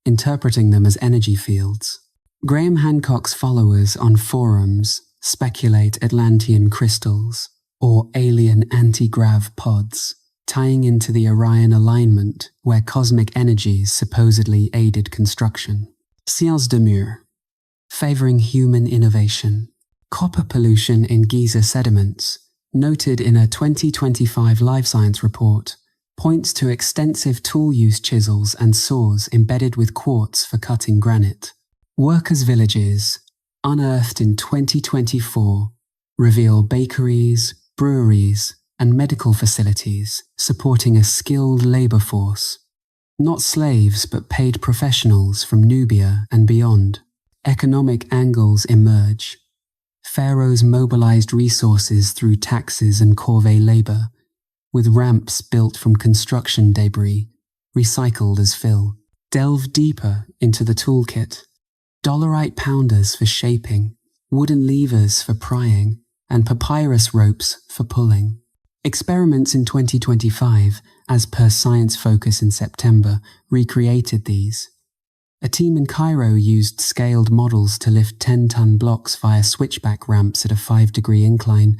interpreting them as energy fields. Graham Hancock's followers on forums speculate Atlantean crystals or alien anti-grav pods, tying into the Orion alignment where cosmic energies supposedly aided construction. Sciences de Mur, favoring human innovation. Copper pollution in Giza sediments, noted in a 2025 Life Science report, points to extensive tool-use chisels and saws embedded with quartz for cutting granite. Workers' villages, unearthed in 2024, reveal bakeries, breweries, and medical facilities supporting a skilled labor force. Not slaves, but paid professionals from Nubia and beyond. Economic angles emerge. Pharaohs mobilized resources through taxes and corvée labor, with ramps built from construction debris, recycled as fill. Delve deeper into the toolkit. Dolerite pounders for shaping, wooden levers for prying, and papyrus ropes for pulling. Experiments in 2025, as per Science Focus in September, recreated these. A team in Cairo used scaled models to lift 10-ton blocks via switchback ramps at a 5-degree incline,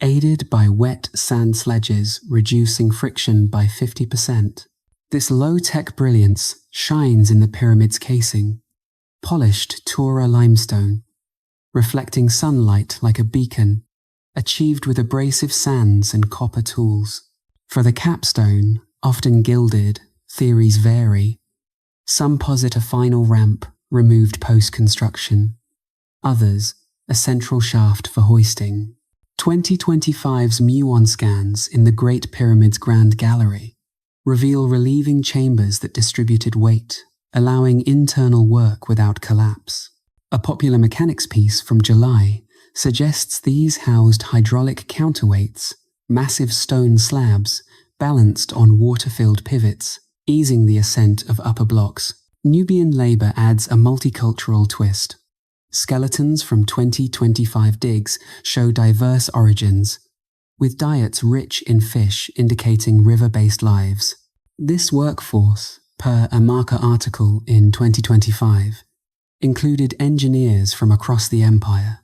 aided by wet sand sledges reducing friction by 50%. This low-tech brilliance shines in the pyramid's casing. Polished Tura limestone, reflecting sunlight like a beacon, achieved with abrasive sands and copper tools. For the capstone, often gilded, theories vary. Some posit a final ramp removed post-construction. Others, a central shaft for hoisting. 2025's muon scans in the Great Pyramid's Grand Gallery reveal relieving chambers that distributed weight, allowing internal work without collapse. A Popular Mechanics piece from July suggests these housed hydraulic counterweights, massive stone slabs balanced on water-filled pivots, easing the ascent of upper blocks. Nubian labor adds a multicultural twist. Skeletons from 2025 digs show diverse origins, with diets rich in fish indicating river-based lives. This workforce, per a Marker article in 2025, included engineers from across the empire,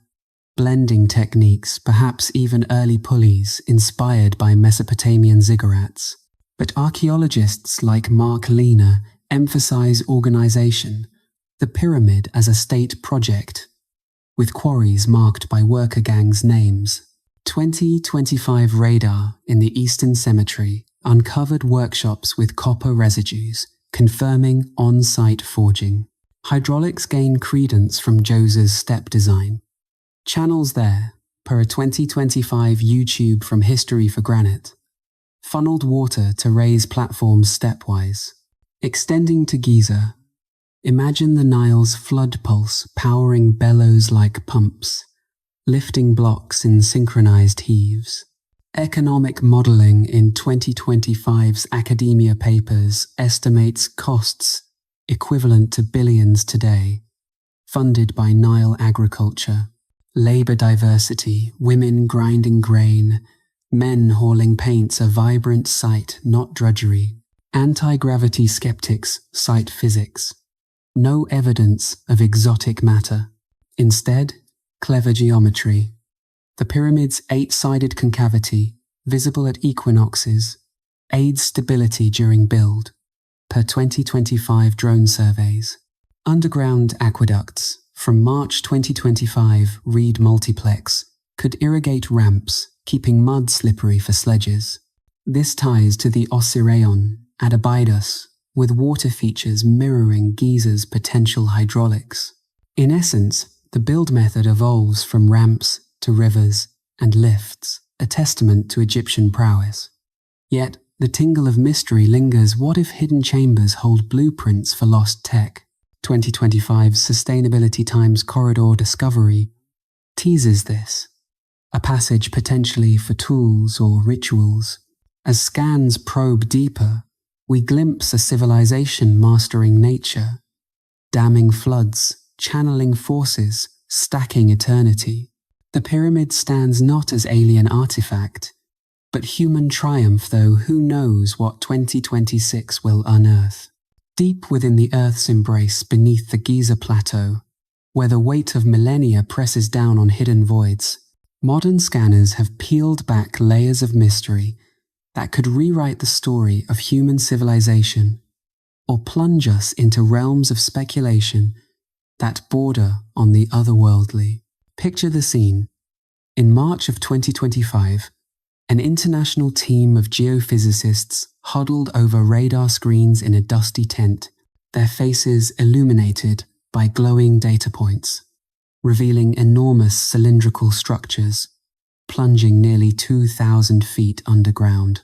blending techniques, perhaps even early pulleys inspired by Mesopotamian ziggurats. But archaeologists like Mark Lehner emphasize organization, the pyramid as a state project, with quarries marked by worker gangs' names. 2025 radar in the Eastern Cemetery uncovered workshops with copper residues, confirming on-site forging. Hydraulics gain credence from Jose's step design. Channels there, per a 2025 YouTube from History for Granite, funneled water to raise platforms stepwise. Extending to Giza, imagine the Nile's flood pulse powering bellows like pumps, lifting blocks in synchronized heaves. Economic modeling in 2025's academia papers estimates costs equivalent to billions today, funded by Nile agriculture, labor diversity, women grinding grain, men hauling paints, a vibrant sight, not drudgery. Anti-gravity skeptics cite physics. No evidence of exotic matter. Instead, clever geometry. The pyramid's 8-sided concavity, visible at equinoxes, aids stability during build, per 2025 drone surveys. Underground aqueducts, from March 2025 Reed Multiplex, could irrigate ramps, keeping mud slippery for sledges. This ties to the Osirion at Abydos, with water features mirroring Giza's potential hydraulics. In essence, the build method evolves from ramps to rivers and lifts, a testament to Egyptian prowess. Yet, the tingle of mystery lingers. What if hidden chambers hold blueprints for lost tech? 2025's Sustainability Times Corridor Discovery teases this, a passage potentially for tools or rituals. As scans probe deeper, we glimpse a civilization mastering nature, damming floods, channeling forces, stacking eternity. The pyramid stands not as alien artifact, but human triumph, though who knows what 2026 will unearth. Deep within the Earth's embrace beneath the Giza Plateau, where the weight of millennia presses down on hidden voids, modern scanners have peeled back layers of mystery that could rewrite the story of human civilization or plunge us into realms of speculation that border on the otherworldly. Picture the scene. In March of 2025, an international team of geophysicists huddled over radar screens in a dusty tent, their faces illuminated by glowing data points, revealing enormous cylindrical structures, plunging nearly 2,000 feet underground.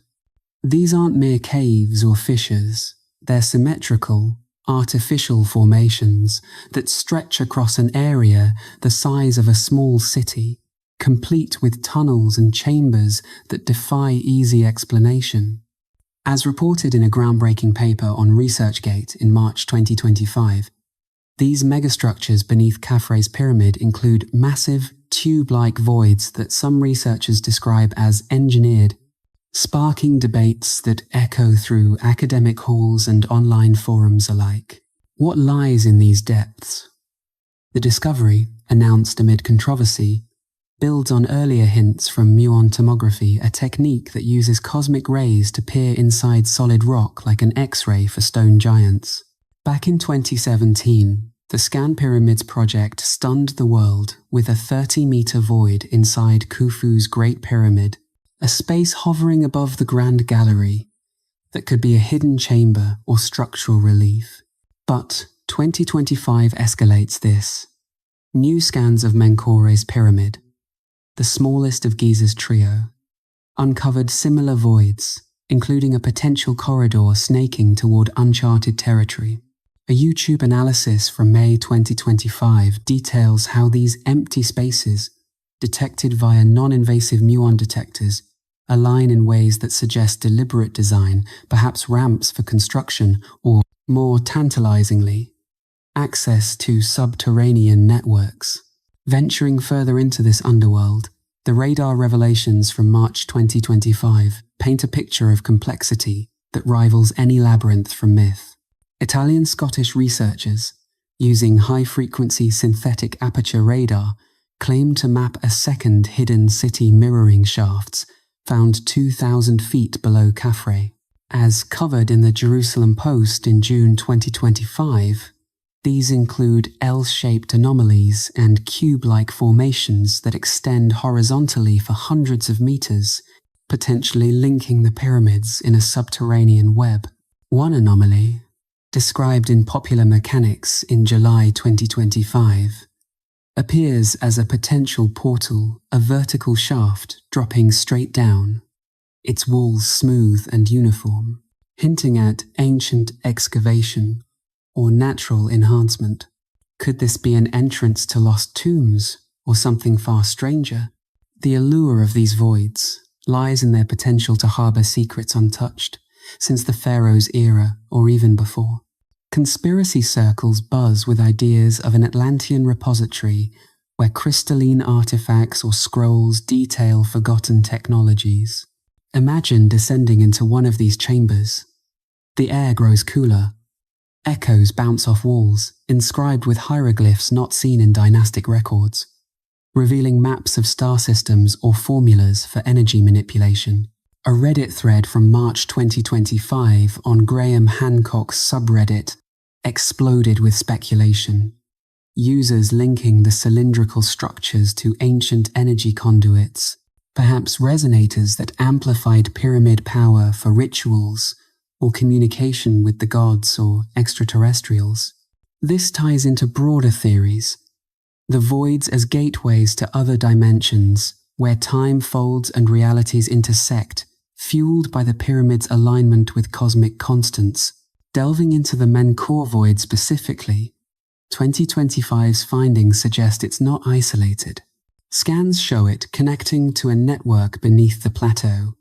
These aren't mere caves or fissures, they're symmetrical, artificial formations that stretch across an area the size of a small city, complete with tunnels and chambers that defy easy explanation. As reported in a groundbreaking paper on ResearchGate in March 2025, these megastructures beneath Khafre's pyramid include massive, tube-like voids that some researchers describe as engineered, sparking debates that echo through academic halls and online forums alike. What lies in these depths? The discovery, announced amid controversy, builds on earlier hints from muon tomography, a technique that uses cosmic rays to peer inside solid rock like an X-ray for stone giants. Back in 2017, The Scan Pyramids project stunned the world with a 30-meter void inside Khufu's Great Pyramid, a space hovering above the Grand Gallery that could be a hidden chamber or structural relief. But 2025 escalates this. New scans of Menkare's pyramid, the smallest of Giza's trio, uncovered similar voids, including a potential corridor snaking toward uncharted territory. A YouTube analysis from May 2025 details how these empty spaces, detected via non-invasive muon detectors, align in ways that suggest deliberate design, perhaps ramps for construction, or, more tantalizingly, access to subterranean networks. Venturing further into this underworld, the radar revelations from March 2025 paint a picture of complexity that rivals any labyrinth from myth. Italian-Scottish researchers, using high-frequency synthetic aperture radar, claim to map a second hidden city mirroring shafts found 2,000 feet below Khafre. As covered in the Jerusalem Post in June 2025, these include L-shaped anomalies and cube-like formations that extend horizontally for hundreds of meters, potentially linking the pyramids in a subterranean web. One anomaly, described in Popular Mechanics in July 2025, appears as a potential portal, a vertical shaft dropping straight down, its walls smooth and uniform, hinting at ancient excavation or natural enhancement. Could this be an entrance to lost tombs or something far stranger? The allure of these voids lies in their potential to harbor secrets untouched since the Pharaohs' era or even before. Conspiracy circles buzz with ideas of an Atlantean repository where crystalline artifacts or scrolls detail forgotten technologies. Imagine descending into one of these chambers. The air grows cooler. Echoes bounce off walls, inscribed with hieroglyphs not seen in dynastic records, revealing maps of star systems or formulas for energy manipulation. A Reddit thread from March 2025 on Graham Hancock's subreddit exploded with speculation. Users linking the cylindrical structures to ancient energy conduits, perhaps resonators that amplified pyramid power for rituals or communication with the gods or extraterrestrials. This ties into broader theories, the voids as gateways to other dimensions where time folds and realities intersect, fueled by the pyramid's alignment with cosmic constants. Delving into the Menkare void specifically, 2025's findings suggest it's not isolated. Scans show it connecting to a network beneath the plateau,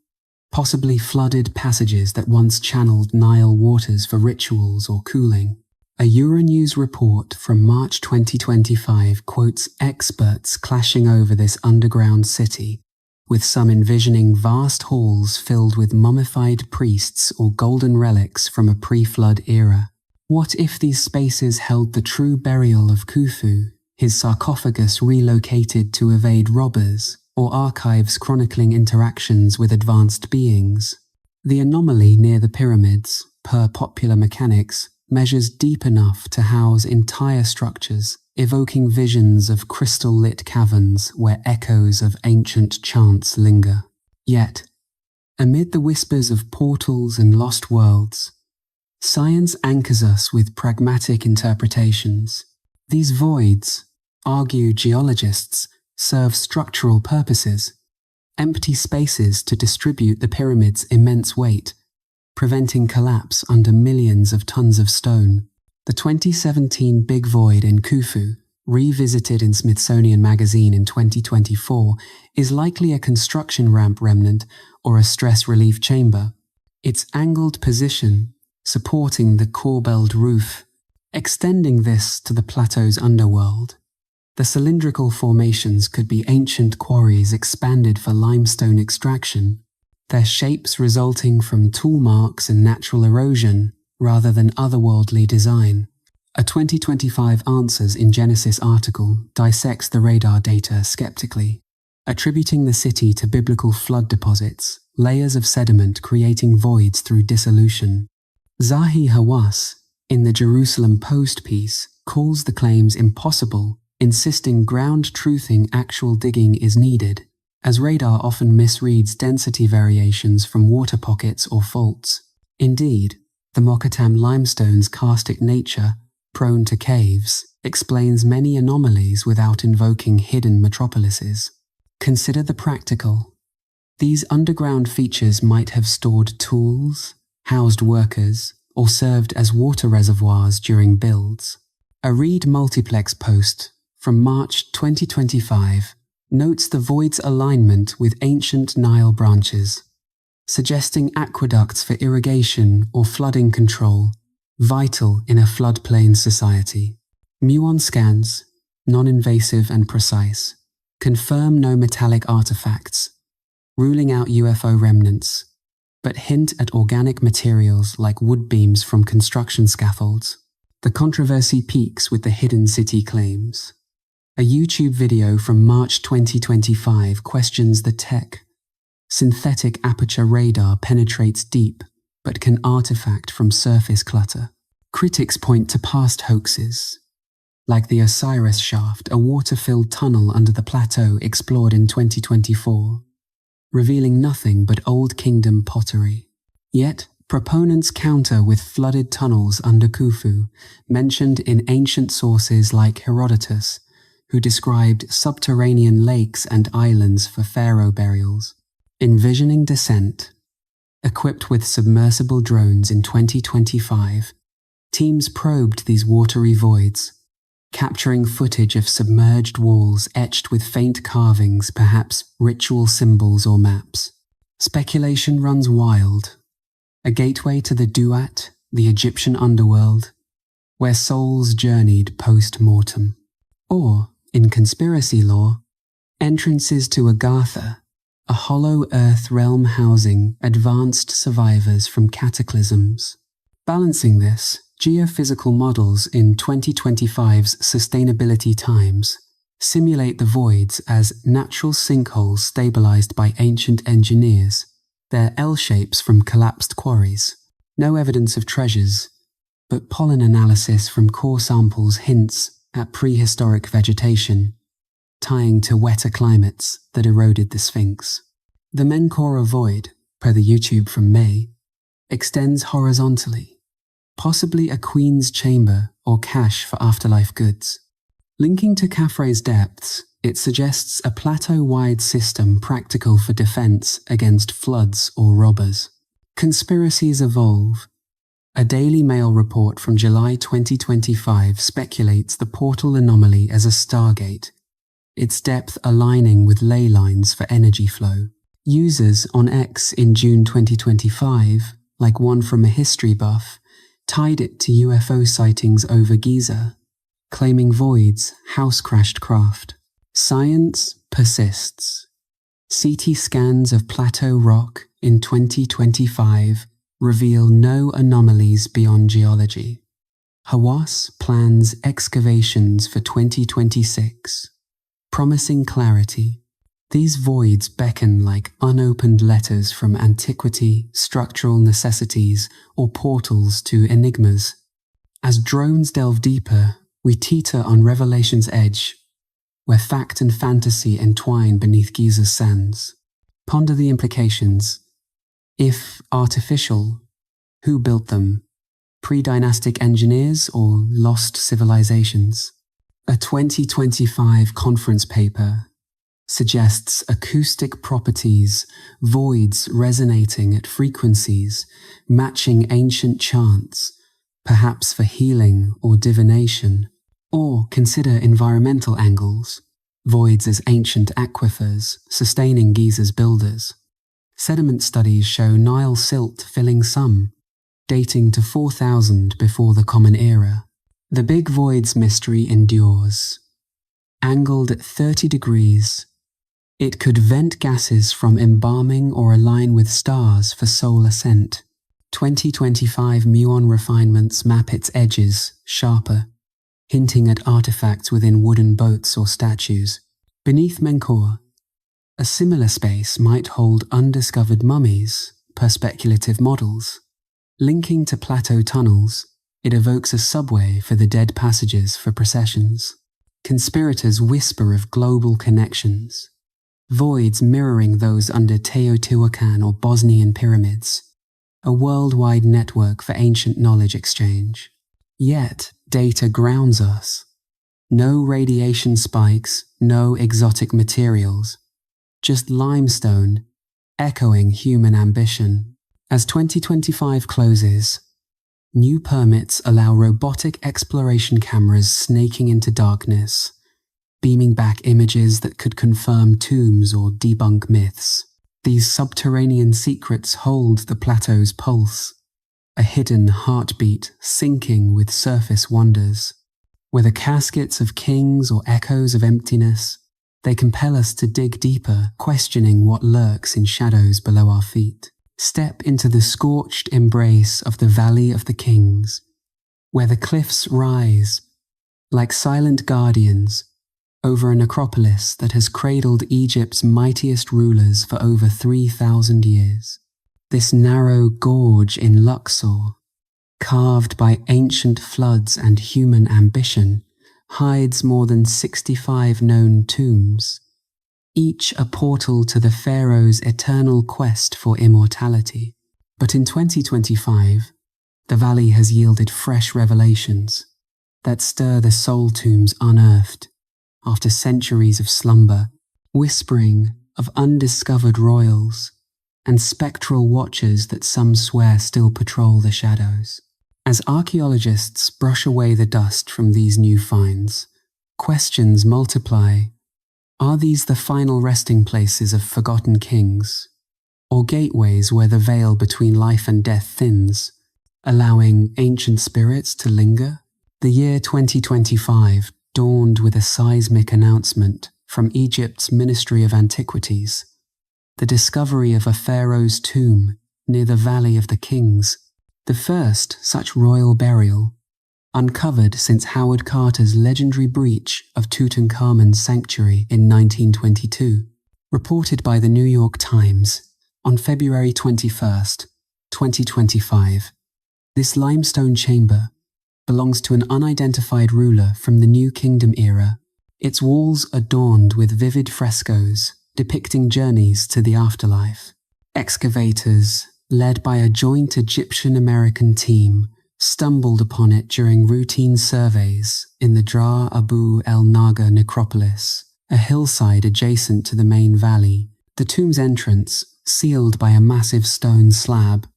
possibly flooded passages that once channeled Nile waters for rituals or cooling. A Euronews report from March 2025 quotes experts clashing over this underground city, with some envisioning vast halls filled with mummified priests or golden relics from a pre-flood era. What if these spaces held the true burial of Khufu, his sarcophagus relocated to evade robbers, or archives chronicling interactions with advanced beings? The anomaly near the pyramids, per Popular Mechanics, measures deep enough to house entire structures, evoking visions of crystal-lit caverns where echoes of ancient chants linger. Yet, amid the whispers of portals and lost worlds, science anchors us with pragmatic interpretations. These voids, argue geologists, serve structural purposes, empty spaces to distribute the pyramid's immense weight, preventing collapse under millions of tons of stone. The 2017 Big Void in Khufu, revisited in Smithsonian Magazine in 2024, is likely a construction ramp remnant or a stress relief chamber. Its angled position, supporting the corbelled roof, extending this to the plateau's underworld. The cylindrical formations could be ancient quarries expanded for limestone extraction, their shapes resulting from tool marks and natural erosion rather than otherworldly design. A 2025 Answers in Genesis article dissects the radar data skeptically, attributing the city to biblical flood deposits, layers of sediment creating voids through dissolution. Zahi Hawass, in the Jerusalem Post piece, calls the claims impossible, insisting ground-truthing actual digging is needed, as radar often misreads density variations from water pockets or faults. Indeed, the Mokattam limestone's karstic nature, prone to caves, explains many anomalies without invoking hidden metropolises. Consider the practical. These underground features might have stored tools, housed workers, or served as water reservoirs during builds. A Reed Multiplex post from March 2025 notes the void's alignment with ancient Nile branches, suggesting aqueducts for irrigation or flooding control, vital in a floodplain society. Muon scans, non-invasive and precise, confirm no metallic artifacts, ruling out UFO remnants, but hint at organic materials like wood beams from construction scaffolds. The controversy peaks with the hidden city claims. A YouTube video from March 2025 questions the tech. Synthetic aperture radar penetrates deep, but can artifact from surface clutter. Critics point to past hoaxes, like the Osiris shaft, a water-filled tunnel under the plateau explored in 2024, revealing nothing but Old Kingdom pottery. Yet, proponents counter with flooded tunnels under Khufu, mentioned in ancient sources like Herodotus, who described subterranean lakes and islands for pharaoh burials. Envisioning descent. Equipped with submersible drones in 2025, teams probed these watery voids, capturing footage of submerged walls etched with faint carvings, perhaps ritual symbols or maps. Speculation runs wild. A gateway to the Duat, the Egyptian underworld, where souls journeyed post-mortem. Or, in conspiracy lore, entrances to Agartha, a hollow earth realm housing advanced survivors from cataclysms. Balancing this, geophysical models in 2025's Sustainability Times simulate the voids as natural sinkholes stabilized by ancient engineers, their L-shapes from collapsed quarries. No evidence of treasures, but pollen analysis from core samples hints at prehistoric vegetation, tying to wetter climates that eroded the Sphinx. The Menkora void, per the YouTube from May, extends horizontally, possibly a queen's chamber or cache for afterlife goods. Linking to Khafre's depths, it suggests a plateau-wide system practical for defense against floods or robbers. Conspiracies evolve. A Daily Mail report from July 2025 speculates the portal anomaly as a stargate, its depth aligning with ley lines for energy flow. Users on X in June 2025, like one from a history buff, tied it to UFO sightings over Giza, claiming voids house-crashed craft. Science persists. CT scans of plateau rock in 2025 reveal no anomalies beyond geology. Hawass plans excavations for 2026, promising clarity. These voids beckon like unopened letters from antiquity, structural necessities, or portals to enigmas. As drones delve deeper, we teeter on revelation's edge, where fact and fantasy entwine beneath Giza's sands. Ponder the implications. If artificial, who built them? Pre-dynastic engineers or lost civilizations? A 2025 conference paper suggests acoustic properties, voids resonating at frequencies, matching ancient chants, perhaps for healing or divination. Or consider environmental angles, voids as ancient aquifers, sustaining Giza's builders. Sediment studies show Nile silt filling some, dating to 4000 before the Common Era. The Big Void's mystery endures. Angled at 30 degrees, it could vent gases from embalming or align with stars for soul ascent. 2025 muon refinements map its edges sharper, hinting at artifacts within wooden boats or statues. Beneath Menkora, a similar space might hold undiscovered mummies per speculative models. Linking to plateau tunnels, It evokes a subway for the dead passages for processions. Conspirators whisper of global connections, voids mirroring those under Teotihuacan or Bosnian pyramids, a worldwide network for ancient knowledge exchange. Yet, data grounds us. No radiation spikes, no exotic materials, just limestone, echoing human ambition. As 2025 closes, new permits allow robotic exploration cameras snaking into darkness, beaming back images that could confirm tombs or debunk myths. These subterranean secrets hold the plateau's pulse, a hidden heartbeat syncing with surface wonders. Whether caskets of kings or echoes of emptiness, they compel us to dig deeper, questioning what lurks in shadows below our feet. Step into the scorched embrace of the Valley of the Kings, where the cliffs rise, like silent guardians, over a necropolis that has cradled Egypt's mightiest rulers for over 3,000 years. This narrow gorge in Luxor, carved by ancient floods and human ambition, hides more than 65 known tombs, each a portal to the Pharaoh's eternal quest for immortality. But in 2025, the valley has yielded fresh revelations that stir the soul tombs unearthed after centuries of slumber, whispering of undiscovered royals and spectral watchers that some swear still patrol the shadows. As archaeologists brush away the dust from these new finds, questions multiply. Are these the final resting places of forgotten kings, or gateways where the veil between life and death thins, allowing ancient spirits to linger? The year 2025 dawned with a seismic announcement from Egypt's Ministry of Antiquities, the discovery of a pharaoh's tomb near the Valley of the Kings, the first such royal burial, uncovered since Howard Carter's legendary breach of Tutankhamun's sanctuary in 1922. Reported by the New York Times on February 21, 2025, this limestone chamber belongs to an unidentified ruler from the New Kingdom era, its walls adorned with vivid frescoes depicting journeys to the afterlife. Excavators, led by a joint Egyptian-American team, stumbled upon it during routine surveys in the Dra Abu El Naga necropolis, a hillside adjacent to the main valley. The tomb's entrance, sealed by a massive stone slab,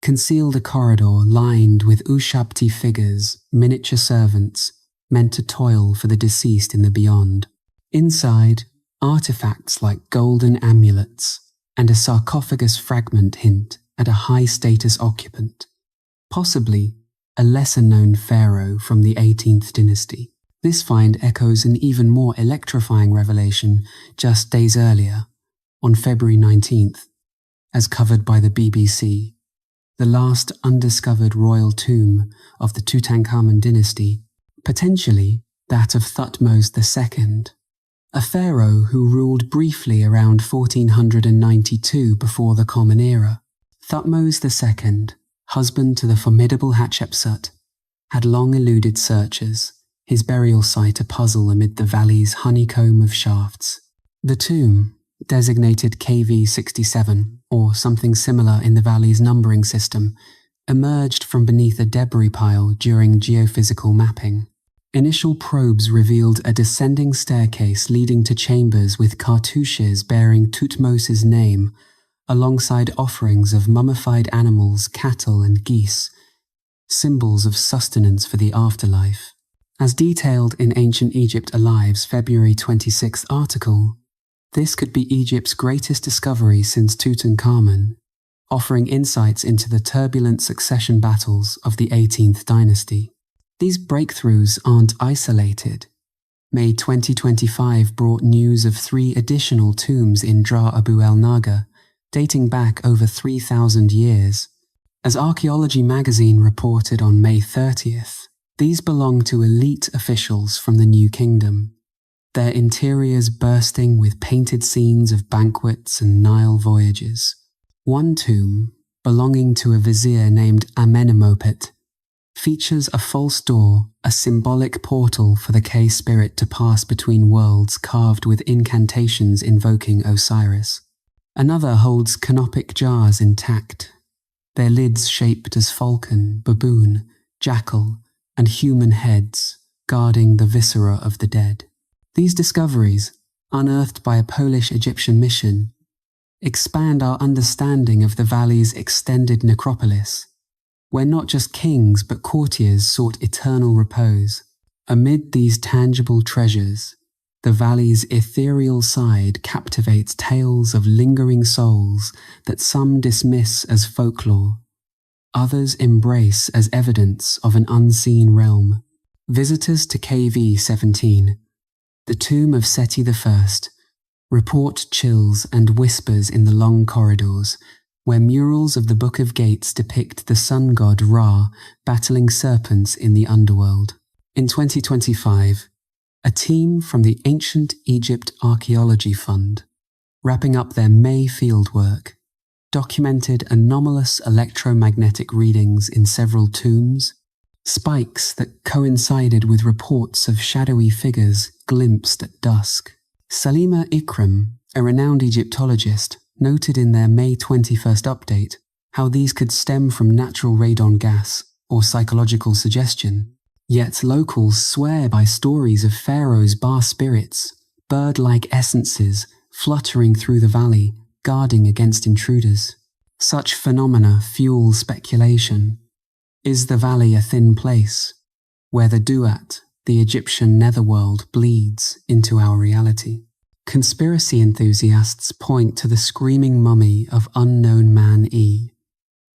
concealed a corridor lined with Ushabti figures, miniature servants, meant to toil for the deceased in the beyond. Inside, artifacts like golden amulets and a sarcophagus fragment hint at a high-status occupant, possibly a lesser-known pharaoh from the 18th dynasty. This find echoes an even more electrifying revelation just days earlier, on February 19th, as covered by the BBC. The last undiscovered royal tomb of the Tutankhamun dynasty, potentially that of Thutmose II, a pharaoh who ruled briefly around 1492 before the Common Era. Thutmose II, husband to the formidable Hatshepsut, had long eluded searchers, his burial site a puzzle amid the valley's honeycomb of shafts. The tomb, designated KV-67, or something similar in the valley's numbering system, emerged from beneath a debris pile during geophysical mapping. Initial probes revealed a descending staircase leading to chambers with cartouches bearing Thutmose's name, alongside offerings of mummified animals, cattle and geese, symbols of sustenance for the afterlife. As detailed in Ancient Egypt Alive's February 26th article, this could be Egypt's greatest discovery since Tutankhamun, offering insights into the turbulent succession battles of the 18th dynasty. These breakthroughs aren't isolated. May 2025 brought news of 3 additional tombs in Dra Abu El Naga, dating back over 3,000 years. As Archaeology magazine reported on May 30th, these belong to elite officials from the New Kingdom, their interiors bursting with painted scenes of banquets and Nile voyages. One tomb, belonging to a vizier named Amenemopet, features a false door, a symbolic portal for the K-spirit to pass between worlds carved with incantations invoking Osiris. Another holds canopic jars intact, their lids shaped as falcon, baboon, jackal, and human heads guarding the viscera of the dead. These discoveries, unearthed by a Polish-Egyptian mission, expand our understanding of the valley's extended necropolis, where not just kings but courtiers sought eternal repose. Amid these tangible treasures, the valley's ethereal side captivates tales of lingering souls that some dismiss as folklore, others embrace as evidence of an unseen realm. Visitors to KV-17, the tomb of Seti I, report chills and whispers in the long corridors, where murals of the Book of Gates depict the sun god Ra battling serpents in the underworld. In 2025, a team from the Ancient Egypt Archaeology Fund, wrapping up their May fieldwork, documented anomalous electromagnetic readings in several tombs, spikes that coincided with reports of shadowy figures glimpsed at dusk. Salima Ikram, a renowned Egyptologist, noted in their May 21st update how these could stem from natural radon gas or psychological suggestion. Yet locals swear by stories of Pharaohs' bar spirits, bird-like essences fluttering through the valley, guarding against intruders. Such phenomena fuel speculation. Is the valley a thin place, where the Duat, the Egyptian netherworld, bleeds into our reality? Conspiracy enthusiasts point to the screaming mummy of unknown man E,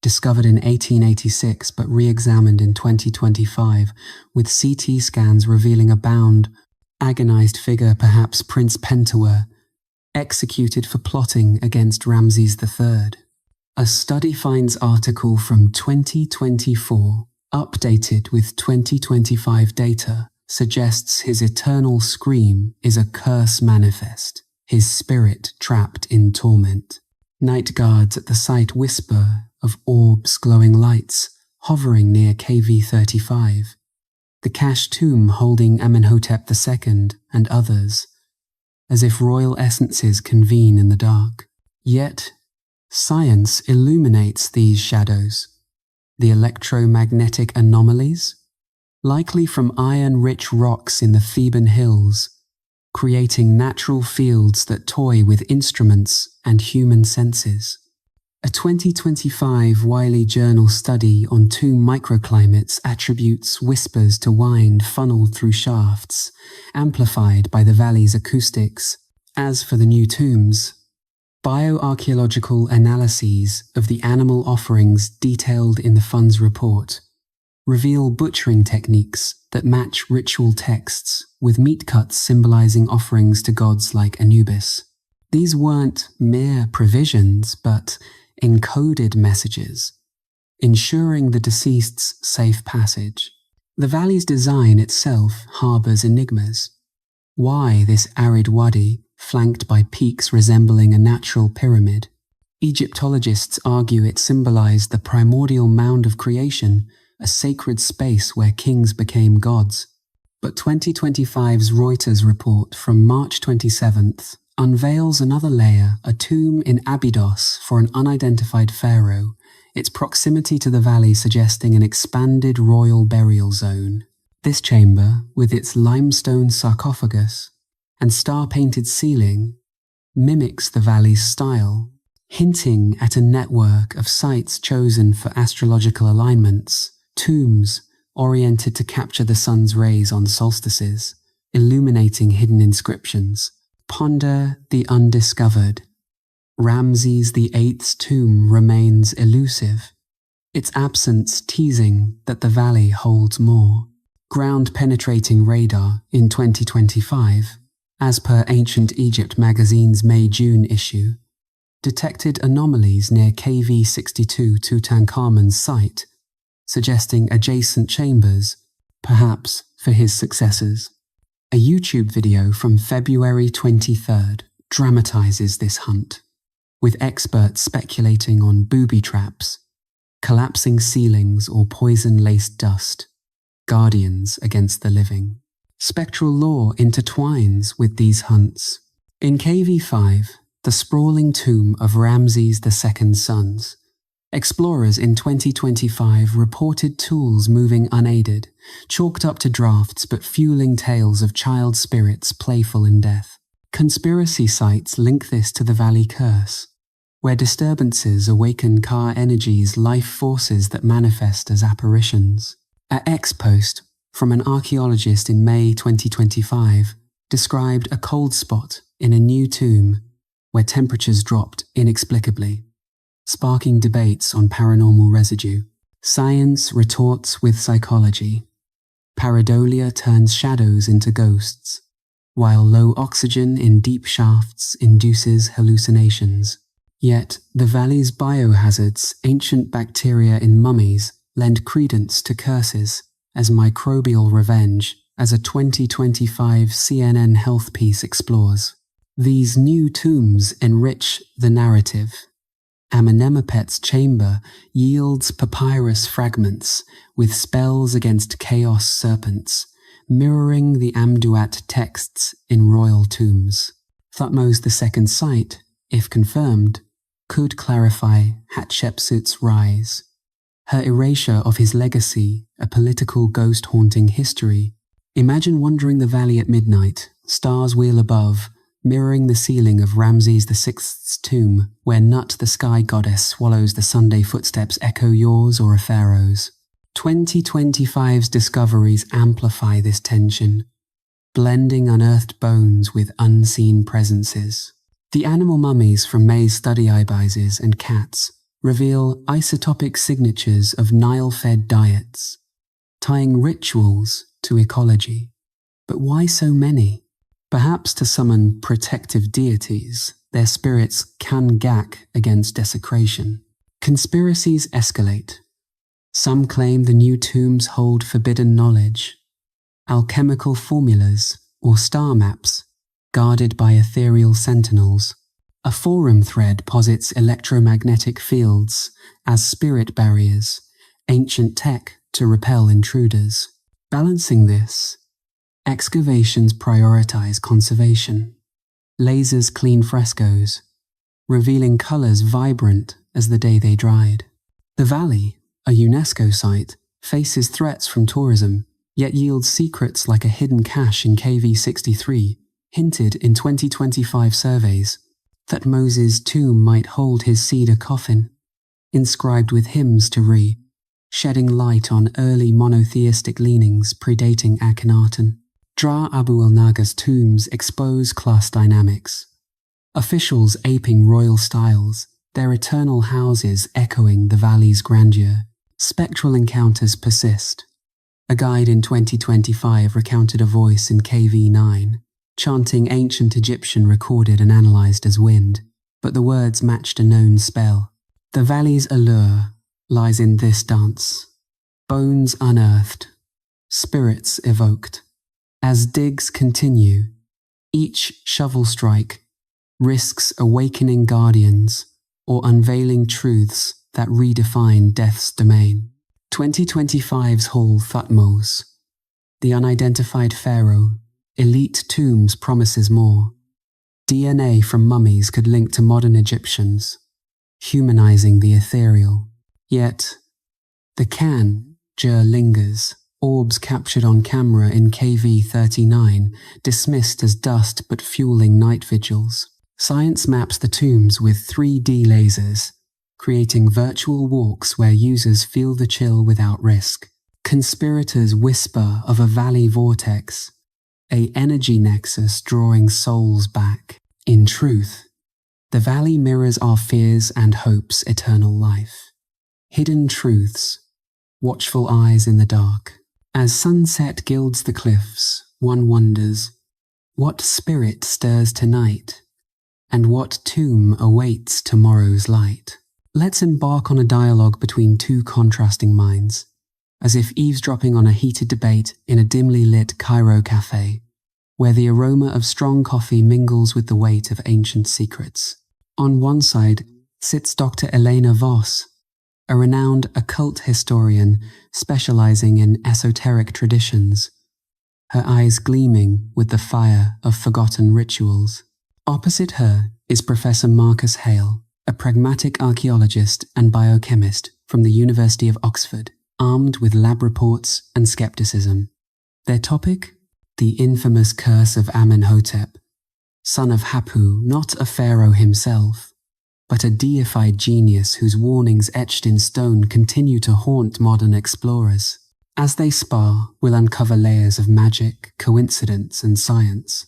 discovered in 1886 but re-examined in 2025, with CT scans revealing a bound, agonized figure, perhaps Prince Pentuer, executed for plotting against Ramses III. A study finds article from 2024, updated with 2025 data, suggests his eternal scream is a curse manifest, his spirit trapped in torment. Night guards at the site whisper of orbs glowing lights hovering near KV-35, the cache tomb holding Amenhotep II and others, as if royal essences convene in the dark. Yet, science illuminates these shadows, the electromagnetic anomalies, likely from iron-rich rocks in the Theban hills, creating natural fields that toy with instruments and human senses. A 2025 Wiley Journal study on tomb microclimates attributes whispers to wind funneled through shafts, amplified by the valley's acoustics. As for the new tombs, bioarchaeological analyses of the animal offerings detailed in the fund's report reveal butchering techniques that match ritual texts, with meat cuts symbolizing offerings to gods like Anubis. These weren't mere provisions, but encoded messages, ensuring the deceased's safe passage. The valley's design itself harbors enigmas. Why this arid wadi, flanked by peaks resembling a natural pyramid? Egyptologists argue it symbolized the primordial mound of creation, a sacred space where kings became gods. But 2025's Reuters report from March 27th unveils another layer, a tomb in Abydos for an unidentified pharaoh, its proximity to the valley suggesting an expanded royal burial zone. This chamber, with its limestone sarcophagus and star-painted ceiling, mimics the valley's style, hinting at a network of sites chosen for astrological alignments, tombs oriented to capture the sun's rays on solstices, illuminating hidden inscriptions. Ponder the undiscovered. Ramses VIII's tomb remains elusive, its absence teasing that the valley holds more. Ground-penetrating radar in 2025, as per Ancient Egypt magazine's May-June issue, detected anomalies near KV-62 Tutankhamun's site, suggesting adjacent chambers, perhaps for his successors. A YouTube video from February 23rd dramatizes this hunt, with experts speculating on booby traps, collapsing ceilings or poison-laced dust, guardians against the living. Spectral lore intertwines with these hunts. In KV5, the sprawling tomb of Ramses II's sons, explorers in 2025 reported tools moving unaided, chalked up to drafts but fueling tales of child spirits playful in death. Conspiracy sites link this to the Valley Curse, where disturbances awaken Ka energies, life forces that manifest as apparitions. A X-post from an archaeologist in May 2025 described a cold spot in a new tomb where temperatures dropped inexplicably, sparking debates on paranormal residue. Science retorts with psychology. Pareidolia turns shadows into ghosts, while low oxygen in deep shafts induces hallucinations. Yet, the valley's biohazards, ancient bacteria in mummies, lend credence to curses as microbial revenge, as a 2025 CNN health piece explores. These new tombs enrich the narrative. Amenemhotep's chamber yields papyrus fragments with spells against chaos serpents, mirroring the Amduat texts in royal tombs. Thutmose II's site, if confirmed, could clarify Hatshepsut's rise. Her erasure of his legacy, a political ghost haunting history. Imagine wandering the valley at midnight, stars wheel above, mirroring the ceiling of Ramses VI's tomb, where Nut the sky goddess swallows the Sunday footsteps echo yours or a pharaoh's. 2025's discoveries amplify this tension, blending unearthed bones with unseen presences. The animal mummies from May's study ibises and cats reveal isotopic signatures of Nile-fed diets, tying rituals to ecology. But why so many? Perhaps to summon protective deities, their spirits can gak against desecration. Conspiracies escalate. Some claim the new tombs hold forbidden knowledge, alchemical formulas, or star maps, guarded by ethereal sentinels. A forum thread posits electromagnetic fields as spirit barriers, ancient tech to repel intruders. Balancing this, excavations prioritize conservation. Lasers clean frescoes, revealing colors vibrant as the day they dried. The valley, a UNESCO site, faces threats from tourism, yet yields secrets like a hidden cache in KV63, hinted in 2025 surveys. Thutmose's tomb might hold his cedar coffin, inscribed with hymns to Re, shedding light on early monotheistic leanings predating Akhenaten. Dra Abu al-Naga's tombs expose class dynamics. Officials aping royal styles, their eternal houses echoing the valley's grandeur. Spectral encounters persist. A guide in 2025 recounted a voice in KV9, chanting ancient Egyptian recorded and analysed as wind, but the words matched a known spell. The valley's allure lies in this dance. Bones unearthed, spirits evoked. As digs continue, each shovel strike risks awakening guardians or unveiling truths that redefine death's domain. 2025's Hall Thutmose, the unidentified pharaoh, elite tombs promises more. DNA from mummies could link to modern Egyptians, humanizing the ethereal. Yet, the Kan-Jer lingers, orbs captured on camera in KV39, dismissed as dust but fueling night vigils. Science maps the tombs with 3D lasers, creating virtual walks where users feel the chill without risk. Conspirators whisper of a valley vortex, a energy nexus drawing souls back. In truth, the valley mirrors our fears and hopes, eternal life. Hidden truths, watchful eyes in the dark. As sunset gilds the cliffs, one wonders, what spirit stirs tonight, and what tomb awaits tomorrow's light? Let's embark on a dialogue between two contrasting minds, as if eavesdropping on a heated debate in a dimly lit Cairo cafe, where the aroma of strong coffee mingles with the weight of ancient secrets. On one side sits Dr. Elena Voss, a renowned occult historian specializing in esoteric traditions, her eyes gleaming with the fire of forgotten rituals. Opposite her is Professor Marcus Hale, a pragmatic archaeologist and biochemist from the University of Oxford, armed with lab reports and skepticism. Their topic? The infamous curse of Amenhotep, son of Hapu, not a pharaoh himself, but a deified genius whose warnings etched in stone continue to haunt modern explorers. As they spar, we'll uncover layers of magic, coincidence, and science,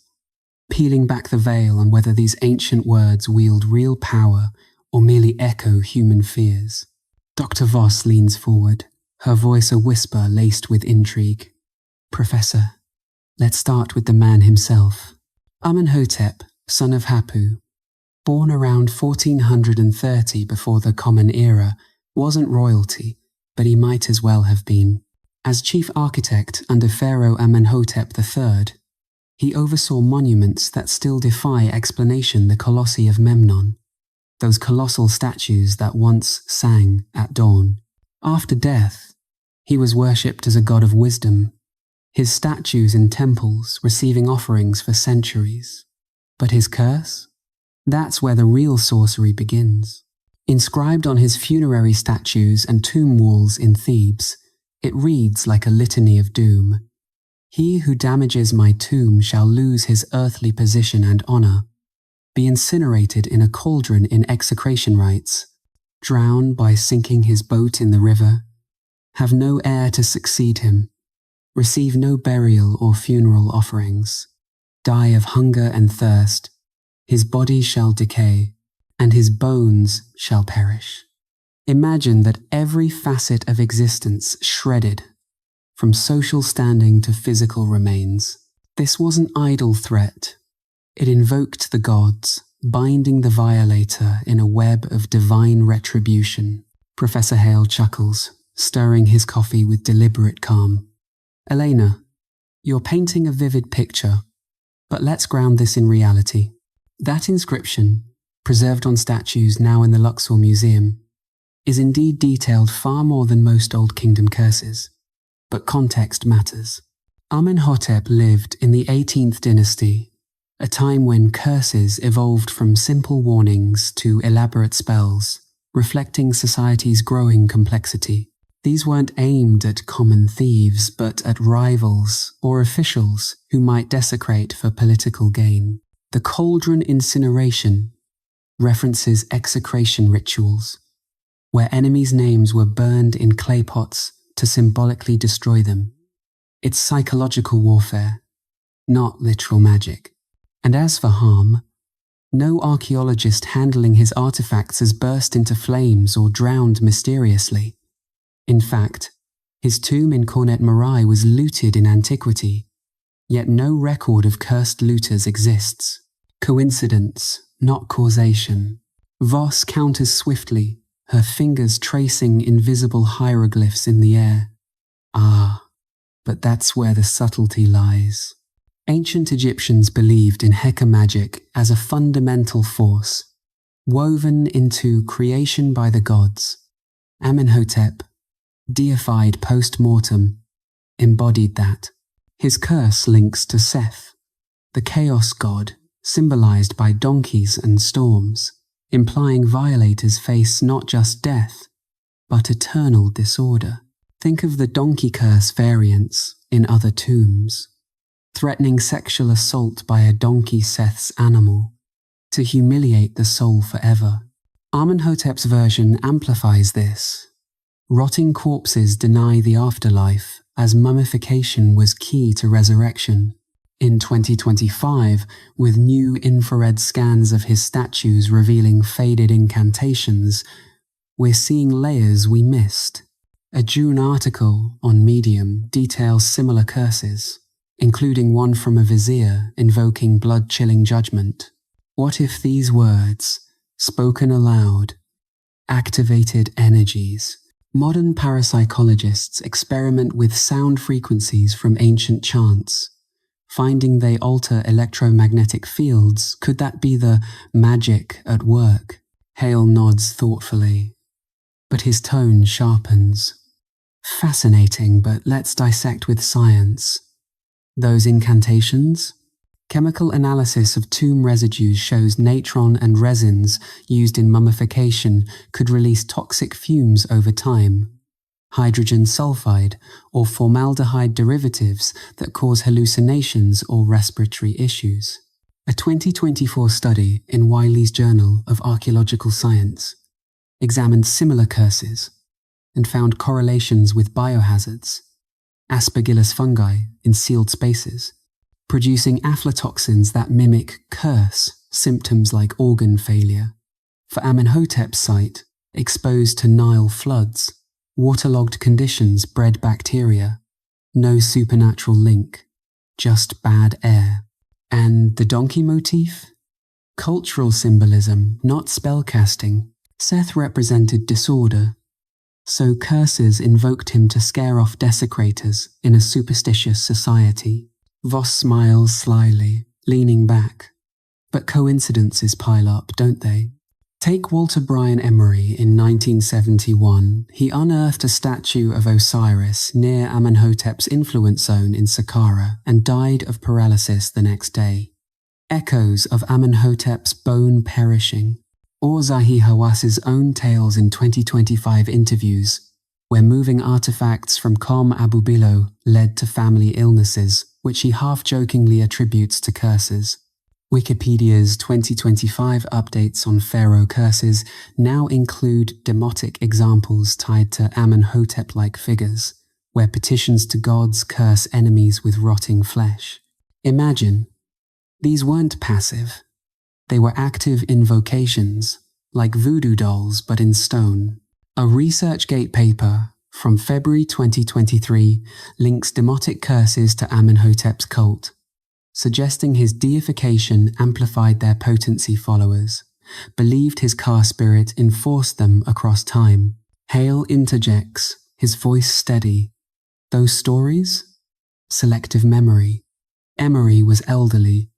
peeling back the veil on whether these ancient words wield real power or merely echo human fears. Dr. Voss leans forward, her voice a whisper laced with intrigue. Professor, let's start with the man himself. Amenhotep, son of Hapu, born around 1430 before the Common Era, wasn't royalty, but he might as well have been. As chief architect under Pharaoh Amenhotep III, he oversaw monuments that still defy explanation: the Colossi of Memnon, those colossal statues that once sang at dawn. After death, he was worshipped as a god of wisdom, his statues in temples receiving offerings for centuries. But his curse? That's where the real sorcery begins. Inscribed on his funerary statues and tomb walls in Thebes, it reads like a litany of doom. He who damages my tomb shall lose his earthly position and honor, be incinerated in a cauldron in execration rites, drown by sinking his boat in the river, have no heir to succeed him, receive no burial or funeral offerings, die of hunger and thirst, his body shall decay, and his bones shall perish. Imagine that every facet of existence shredded, from social standing to physical remains. This was an idle threat. It invoked the gods, binding the violator in a web of divine retribution. Professor Hale chuckles, stirring his coffee with deliberate calm. Elena, you're painting a vivid picture, but let's ground this in reality. That inscription, preserved on statues now in the Luxor Museum, is indeed detailed far more than most Old Kingdom curses. But context matters. Amenhotep lived in the 18th dynasty, a time when curses evolved from simple warnings to elaborate spells, reflecting society's growing complexity. These weren't aimed at common thieves, but at rivals or officials who might desecrate for political gain. The cauldron incineration references execration rituals, where enemies' names were burned in clay pots to symbolically destroy them. It's psychological warfare, not literal magic. And as for harm, no archaeologist handling his artifacts has burst into flames or drowned mysteriously. In fact, his tomb in Cornet Marais was looted in antiquity, yet no record of cursed looters exists. Coincidence, not causation. Voss counters swiftly, her fingers tracing invisible hieroglyphs in the air. Ah, but that's where the subtlety lies. Ancient Egyptians believed in Heka magic as a fundamental force, woven into creation by the gods. Amenhotep, deified post-mortem, embodied that. His curse links to Seth, the chaos god, symbolized by donkeys and storms, implying violators face not just death, but eternal disorder. Think of the donkey curse variants in other tombs, threatening sexual assault by a donkey Seth's animal, to humiliate the soul forever. Amenhotep's version amplifies this. Rotting corpses deny the afterlife, as mummification was key to resurrection. In 2025, with new infrared scans of his statues revealing faded incantations, we're seeing layers we missed. A June article on Medium details similar curses, including one from a vizier invoking blood-chilling judgment. What if these words, spoken aloud, activated energies? Modern parapsychologists experiment with sound frequencies from ancient chants, finding they alter electromagnetic fields. Could that be the magic at work? Hale nods thoughtfully. but his tone sharpens. Fascinating, but let's dissect with science. Those incantations? Chemical analysis of tomb residues shows natron and resins used in mummification could release toxic fumes over time. Hydrogen sulfide or formaldehyde derivatives that cause hallucinations or respiratory issues. A 2024 study in Wiley's Journal of Archaeological Science examined similar curses and found correlations with biohazards, aspergillus fungi in sealed spaces, producing aflatoxins that mimic curse symptoms like organ failure. For Amenhotep's site, exposed to Nile floods, waterlogged conditions bred bacteria. No supernatural link, just bad air. And the donkey motif? Cultural symbolism, not spellcasting. Seth represented disorder, so curses invoked him to scare off desecrators in a superstitious society. Voss smiles slyly, leaning back. But coincidences pile up, don't they? Take Walter Bryan Emery in 1971. He unearthed a statue of Osiris near Amenhotep's influence zone in Saqqara and died of paralysis the next day. Echoes of Amenhotep's bone perishing. Or Zahi Hawass's own tales in 2025 interviews, where moving artifacts from Qom Abu Bilo led to family illnesses, which he half-jokingly attributes to curses. Wikipedia's 2025 updates on pharaoh curses now include demotic examples tied to Amenhotep-like figures, where petitions to gods curse enemies with rotting flesh. Imagine, these weren't passive. They were active invocations, like voodoo dolls but in stone. A ResearchGate paper from February 2023 links demotic curses to Amenhotep's cult, suggesting his deification amplified their potency. Followers believed his car spirit enforced them across time. Hale interjects, his voice steady. Those stories? Selective memory. Emery was elderly.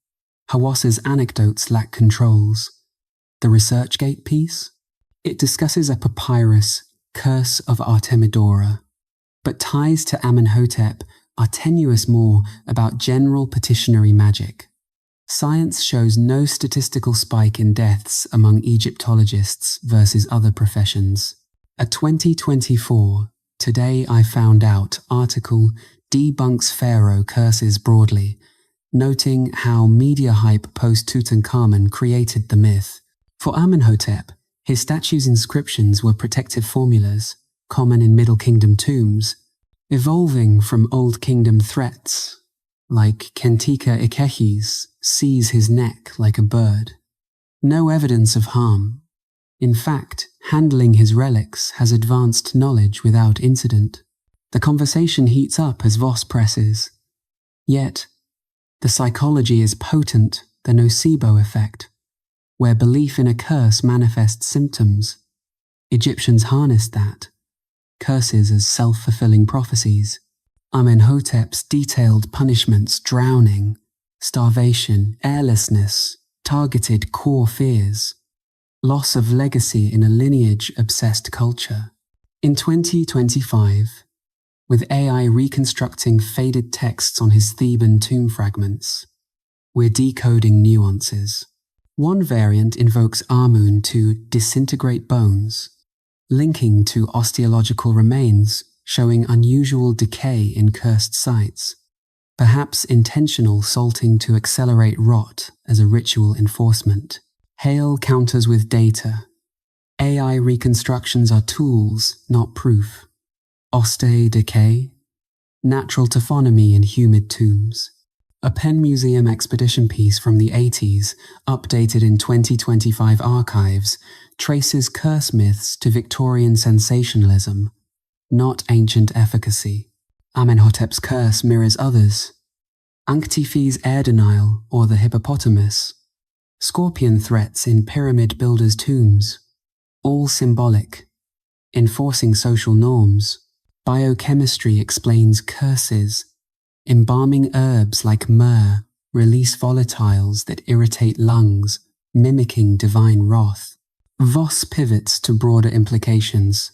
Hawass's anecdotes lack controls. The ResearchGate piece? It discusses a papyrus, Curse of Artemidora, but ties to Amenhotep are tenuous, more about general petitionary magic. Science shows no statistical spike in deaths among Egyptologists versus other professions. A 2024 Today I Found Out article debunks pharaoh curses broadly, noting how media hype post-Tutankhamun created the myth. For Amenhotep, his statue's inscriptions were protective formulas, common in Middle Kingdom tombs, evolving from Old Kingdom threats, like Kentika Ikehi's seize his neck like a bird. No evidence of harm. In fact, handling his relics has advanced knowledge without incident. The conversation heats up as Voss presses. Yet, the psychology is potent, the nocebo effect, where belief in a curse manifests symptoms. Egyptians harnessed that. Curses as self-fulfilling prophecies. Amenhotep's detailed punishments: drowning, starvation, airlessness, targeted core fears, loss of legacy in a lineage-obsessed culture. In 2025, with AI reconstructing faded texts on his Theban tomb fragments, we're decoding nuances. One variant invokes Amun to disintegrate bones, linking to osteological remains showing unusual decay in cursed sites, perhaps intentional salting to accelerate rot as a ritual enforcement. Hale counters with data. AI reconstructions are tools, not proof. Oste decay, natural taphonomy in humid tombs. A Penn Museum expedition piece from the 80s, updated in 2025 archives, traces curse myths to Victorian sensationalism, not ancient efficacy. Amenhotep's curse mirrors others. Ankhtifi's air denial, or the hippopotamus. Scorpion threats in pyramid builders' tombs. All symbolic, enforcing social norms. Biochemistry explains curses. Embalming herbs like myrrh release volatiles that irritate lungs, mimicking divine wrath. Voss pivots to broader implications.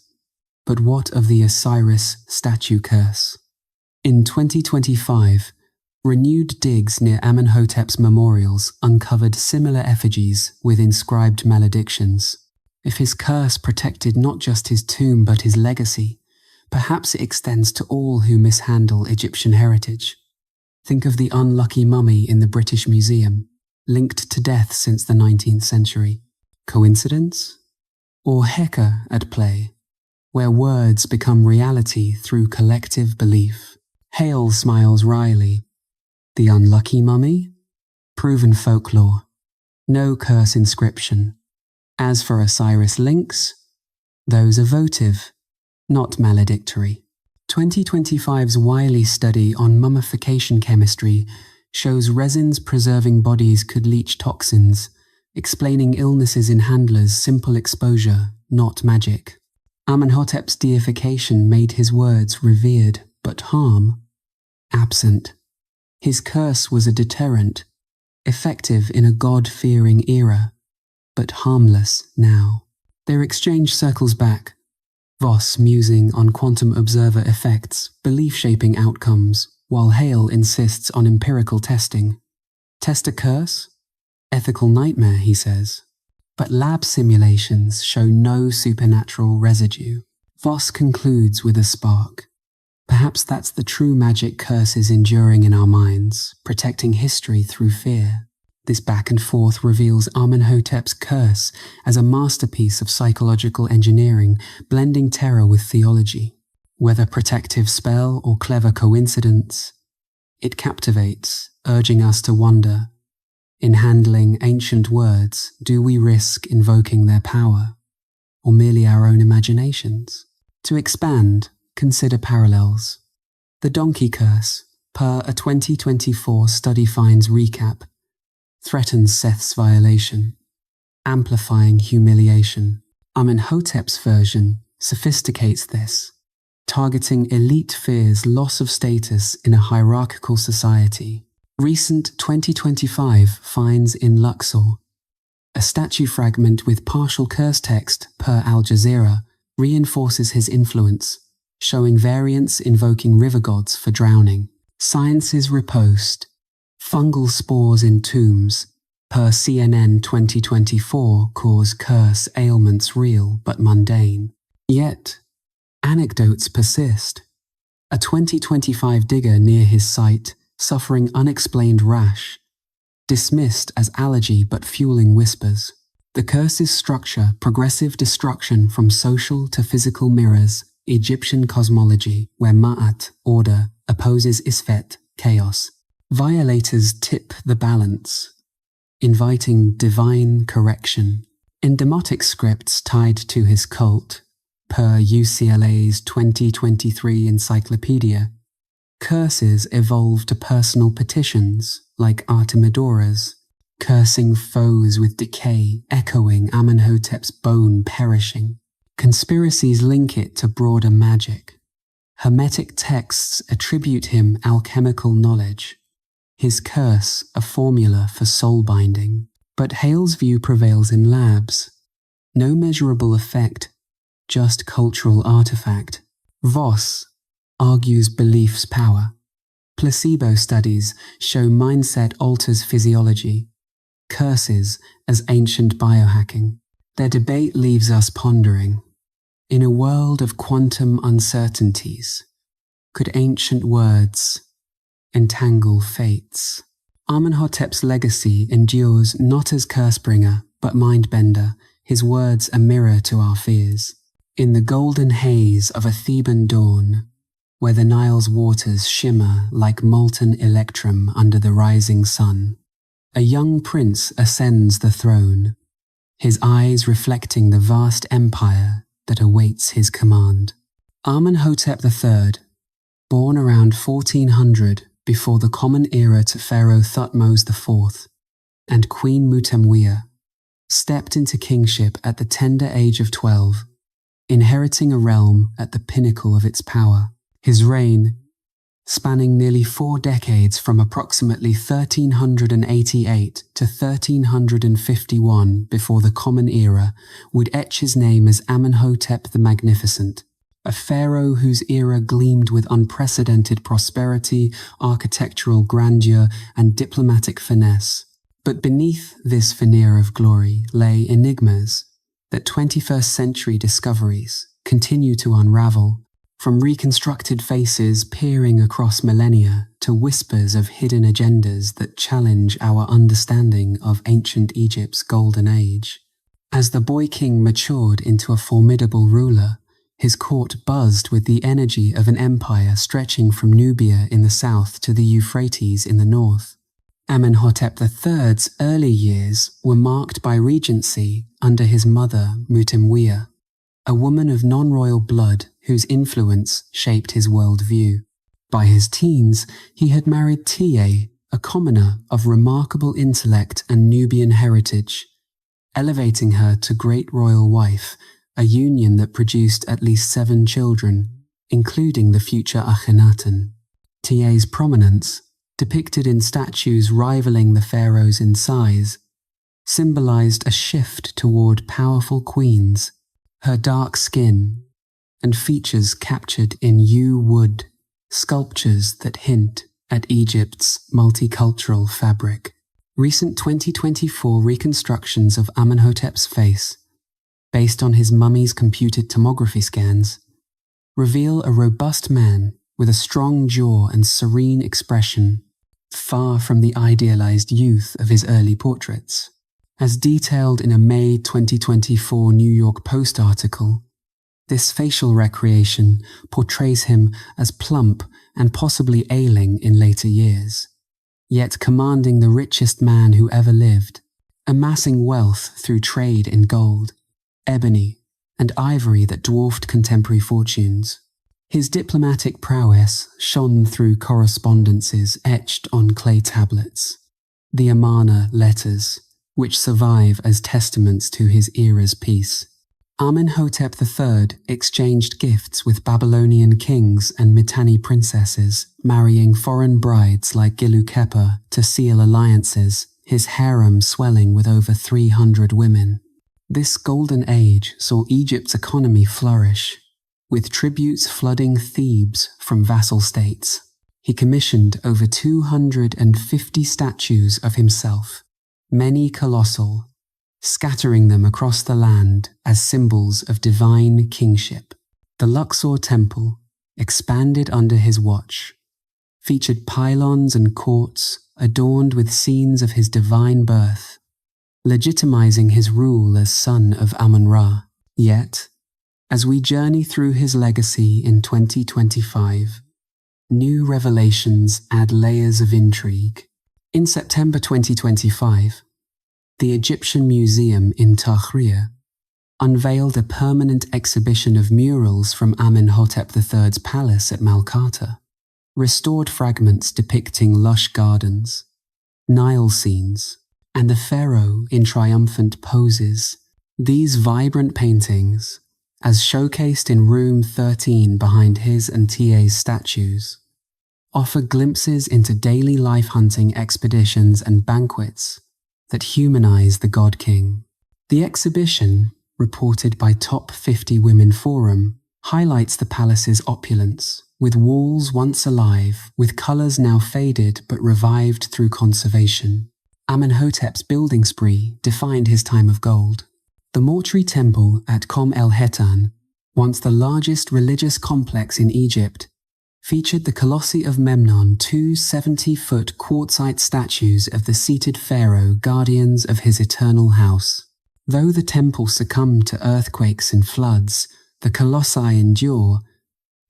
But what of the Osiris statue curse? In 2025, renewed digs near Amenhotep's memorials uncovered similar effigies with inscribed maledictions. If his curse protected not just his tomb but his legacy, perhaps it extends to all who mishandle Egyptian heritage. Think of the unlucky mummy in the British Museum, linked to death since the 19th century. Coincidence? Or Heka at play, where words become reality through collective belief? Hale smiles wryly. The unlucky mummy? Proven folklore. No curse inscription. As for Osiris links, those are votive, not maledictory. 2025's Wiley study on mummification chemistry shows resins preserving bodies could leach toxins, explaining illnesses in handlers' simple exposure, not magic. Amenhotep's deification made his words revered, but harm absent. His curse was a deterrent, effective in a God-fearing era, but harmless now. Their exchange circles back, Voss musing on quantum observer effects, belief-shaping outcomes, while Hale insists on empirical testing. Test a curse? Ethical nightmare, he says. But lab simulations show no supernatural residue. Voss concludes with a spark. Perhaps that's the true magic curses enduring in our minds, protecting history through fear. This back and forth reveals Amenhotep's curse as a masterpiece of psychological engineering, blending terror with theology. Whether protective spell or clever coincidence, it captivates, urging us to wonder. In handling ancient words, do we risk invoking their power, or merely our own imaginations? To expand, consider parallels. The donkey curse, per a 2024 Study Finds recap, threatens Seth's violation, amplifying humiliation. Amenhotep's version sophisticates this, targeting elite fear's loss of status in a hierarchical society. Recent 2025 finds in Luxor, a statue fragment with partial curse text per Al Jazeera reinforces his influence, showing variants invoking river gods for drowning. Science's riposte, fungal spores in tombs, per CNN 2024 cause curse ailments real but mundane. Yet, anecdotes persist. A 2025 digger near his site, suffering unexplained rash, dismissed as allergy but fueling whispers. The curse's structure, progressive destruction from social to physical mirrors, Egyptian cosmology, where Ma'at, order, opposes Isfet, chaos. Violators tip the balance, inviting divine correction. In demotic scripts tied to his cult, per UCLA's 2023 encyclopedia, curses evolve to personal petitions like Artemidora's, cursing foes with decay, echoing Amenhotep's bone perishing. Conspiracies link it to broader magic. Hermetic texts attribute him alchemical knowledge, his curse a formula for soul binding. But Hale's view prevails in labs. No measurable effect, just cultural artifact. Voss argues belief's power. Placebo studies show mindset alters physiology. Curses as ancient biohacking. Their debate leaves us pondering. In a world of quantum uncertainties, could ancient words entangle fates? Amenhotep's legacy endures not as curse-bringer, but mind-bender, his words a mirror to our fears. In the golden haze of a Theban dawn, where the Nile's waters shimmer like molten electrum under the rising sun, a young prince ascends the throne, his eyes reflecting the vast empire that awaits his command. Amenhotep III, born around 1400 before the common era to Pharaoh Thutmose IV and Queen Mutemwia, stepped into kingship at the tender age of 12, inheriting a realm at the pinnacle of its power. His reign, spanning nearly 4 decades from approximately 1388 to 1351 before the Common Era, would etch his name as Amenhotep the Magnificent. a pharaoh whose era gleamed with unprecedented prosperity, architectural grandeur, and diplomatic finesse. But beneath this veneer of glory lay enigmas that 21st century discoveries continue to unravel, from reconstructed faces peering across millennia to whispers of hidden agendas that challenge our understanding of ancient Egypt's golden age. As the boy king matured into a formidable ruler, his court buzzed with the energy of an empire stretching from Nubia in the south to the Euphrates in the north. Amenhotep III's early years were marked by regency under his mother Mutimwiya, a woman of non-royal blood whose influence shaped his worldview. By his teens, he had married Tiye, a commoner of remarkable intellect and Nubian heritage, elevating her to great royal wife, a union that produced at least 7 children, including the future Akhenaten. Tiye's prominence, depicted in statues rivaling the pharaohs in size, symbolized a shift toward powerful queens. Her dark skin and features captured in yew wood, sculptures that hint at Egypt's multicultural fabric. Recent 2024 reconstructions of Amenhotep's face, based on his mummy's computed tomography scans, reveal a robust man with a strong jaw and serene expression, far from the idealized youth of his early portraits. As detailed in a May 2024 New York Post article, this facial recreation portrays him as plump and possibly ailing in later years, yet commanding the richest man who ever lived, amassing wealth through trade in gold, ebony, and ivory that dwarfed contemporary fortunes. His diplomatic prowess shone through correspondences etched on clay tablets, the Amarna letters, which survive as testaments to his era's peace. Amenhotep III exchanged gifts with Babylonian kings and Mitanni princesses, marrying foreign brides like Gilu-Kepa to seal alliances, his harem swelling with over 300 women. This golden age saw Egypt's economy flourish, with tributes flooding Thebes from vassal states. He commissioned over 250 statues of himself, many colossal, scattering them across the land as symbols of divine kingship. The Luxor temple, expanded under his watch, featured pylons and courts adorned with scenes of his divine birth, legitimizing his rule as son of Amun-Ra. Yet, as we journey through his legacy in 2025, new revelations add layers of intrigue. In September 2025, the Egyptian Museum in Tahrir unveiled a permanent exhibition of murals from Amenhotep III's palace at Malkata, restored fragments depicting lush gardens, Nile scenes, and the pharaoh in triumphant poses. These vibrant paintings, as showcased in room 13 behind his and Tiye's statues, offer glimpses into daily life hunting expeditions and banquets that humanize the God King. The exhibition, reported by Top 50 Women Forum, highlights the palace's opulence, with walls once alive, with colors now faded but revived through conservation. Amenhotep's building spree defined his time of gold. The mortuary temple at Kom el Hetan, once the largest religious complex in Egypt, featured the Colossi of Memnon, 2 70-foot quartzite statues of the seated pharaoh, guardians of his eternal house. Though the temple succumbed to earthquakes and floods, the colossi endure,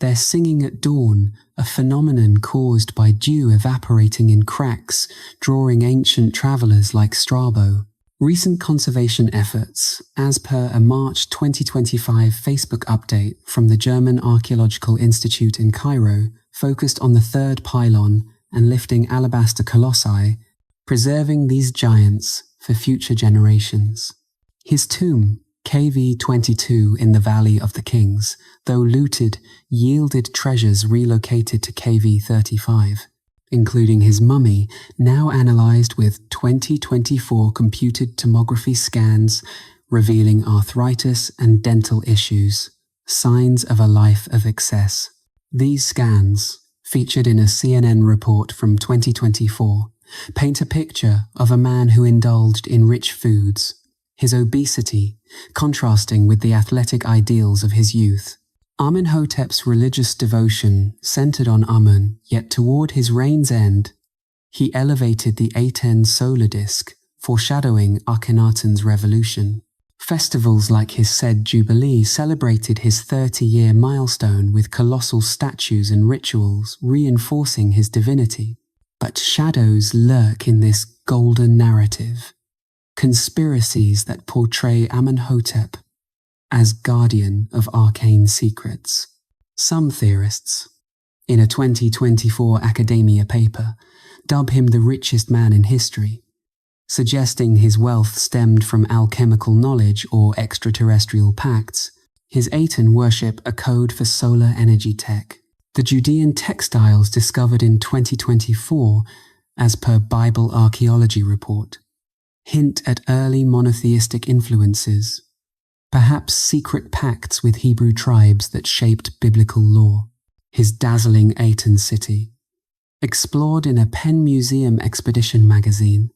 their singing at dawn, a phenomenon caused by dew evaporating in cracks, drawing ancient travelers like Strabo. Recent conservation efforts, as per a March 2025 Facebook update from the German Archaeological Institute in Cairo, focused on the third pylon and lifting alabaster colossi, preserving these giants for future generations. His tomb, KV-22 in the Valley of the Kings, though looted, yielded treasures relocated to KV-35. Including his mummy, now analyzed with 2024 computed tomography scans revealing arthritis and dental issues. signs of a life of excess. These scans, featured in a CNN report from 2024, paint a picture of a man who indulged in rich foods, his obesity contrasting with the athletic ideals of his youth. Amenhotep's religious devotion centered on Amun, yet toward his reign's end, he elevated the Aten solar disk, foreshadowing Akhenaten's revolution. Festivals like his said Jubilee celebrated his 30-year milestone with colossal statues and rituals reinforcing his divinity. But shadows lurk in this golden narrative, conspiracies that portray Amenhotep as guardian of arcane secrets. Some theorists, in a 2024 academia paper, dub him the richest man in history, suggesting his wealth stemmed from alchemical knowledge or extraterrestrial pacts. His Aten worship a code for solar energy tech. The Judean textiles discovered in 2024, as per Bible archaeology report, hint at early monotheistic influences, perhaps secret pacts with Hebrew tribes that shaped biblical lore. His dazzling Aten city, explored in a Penn Museum expedition magazine,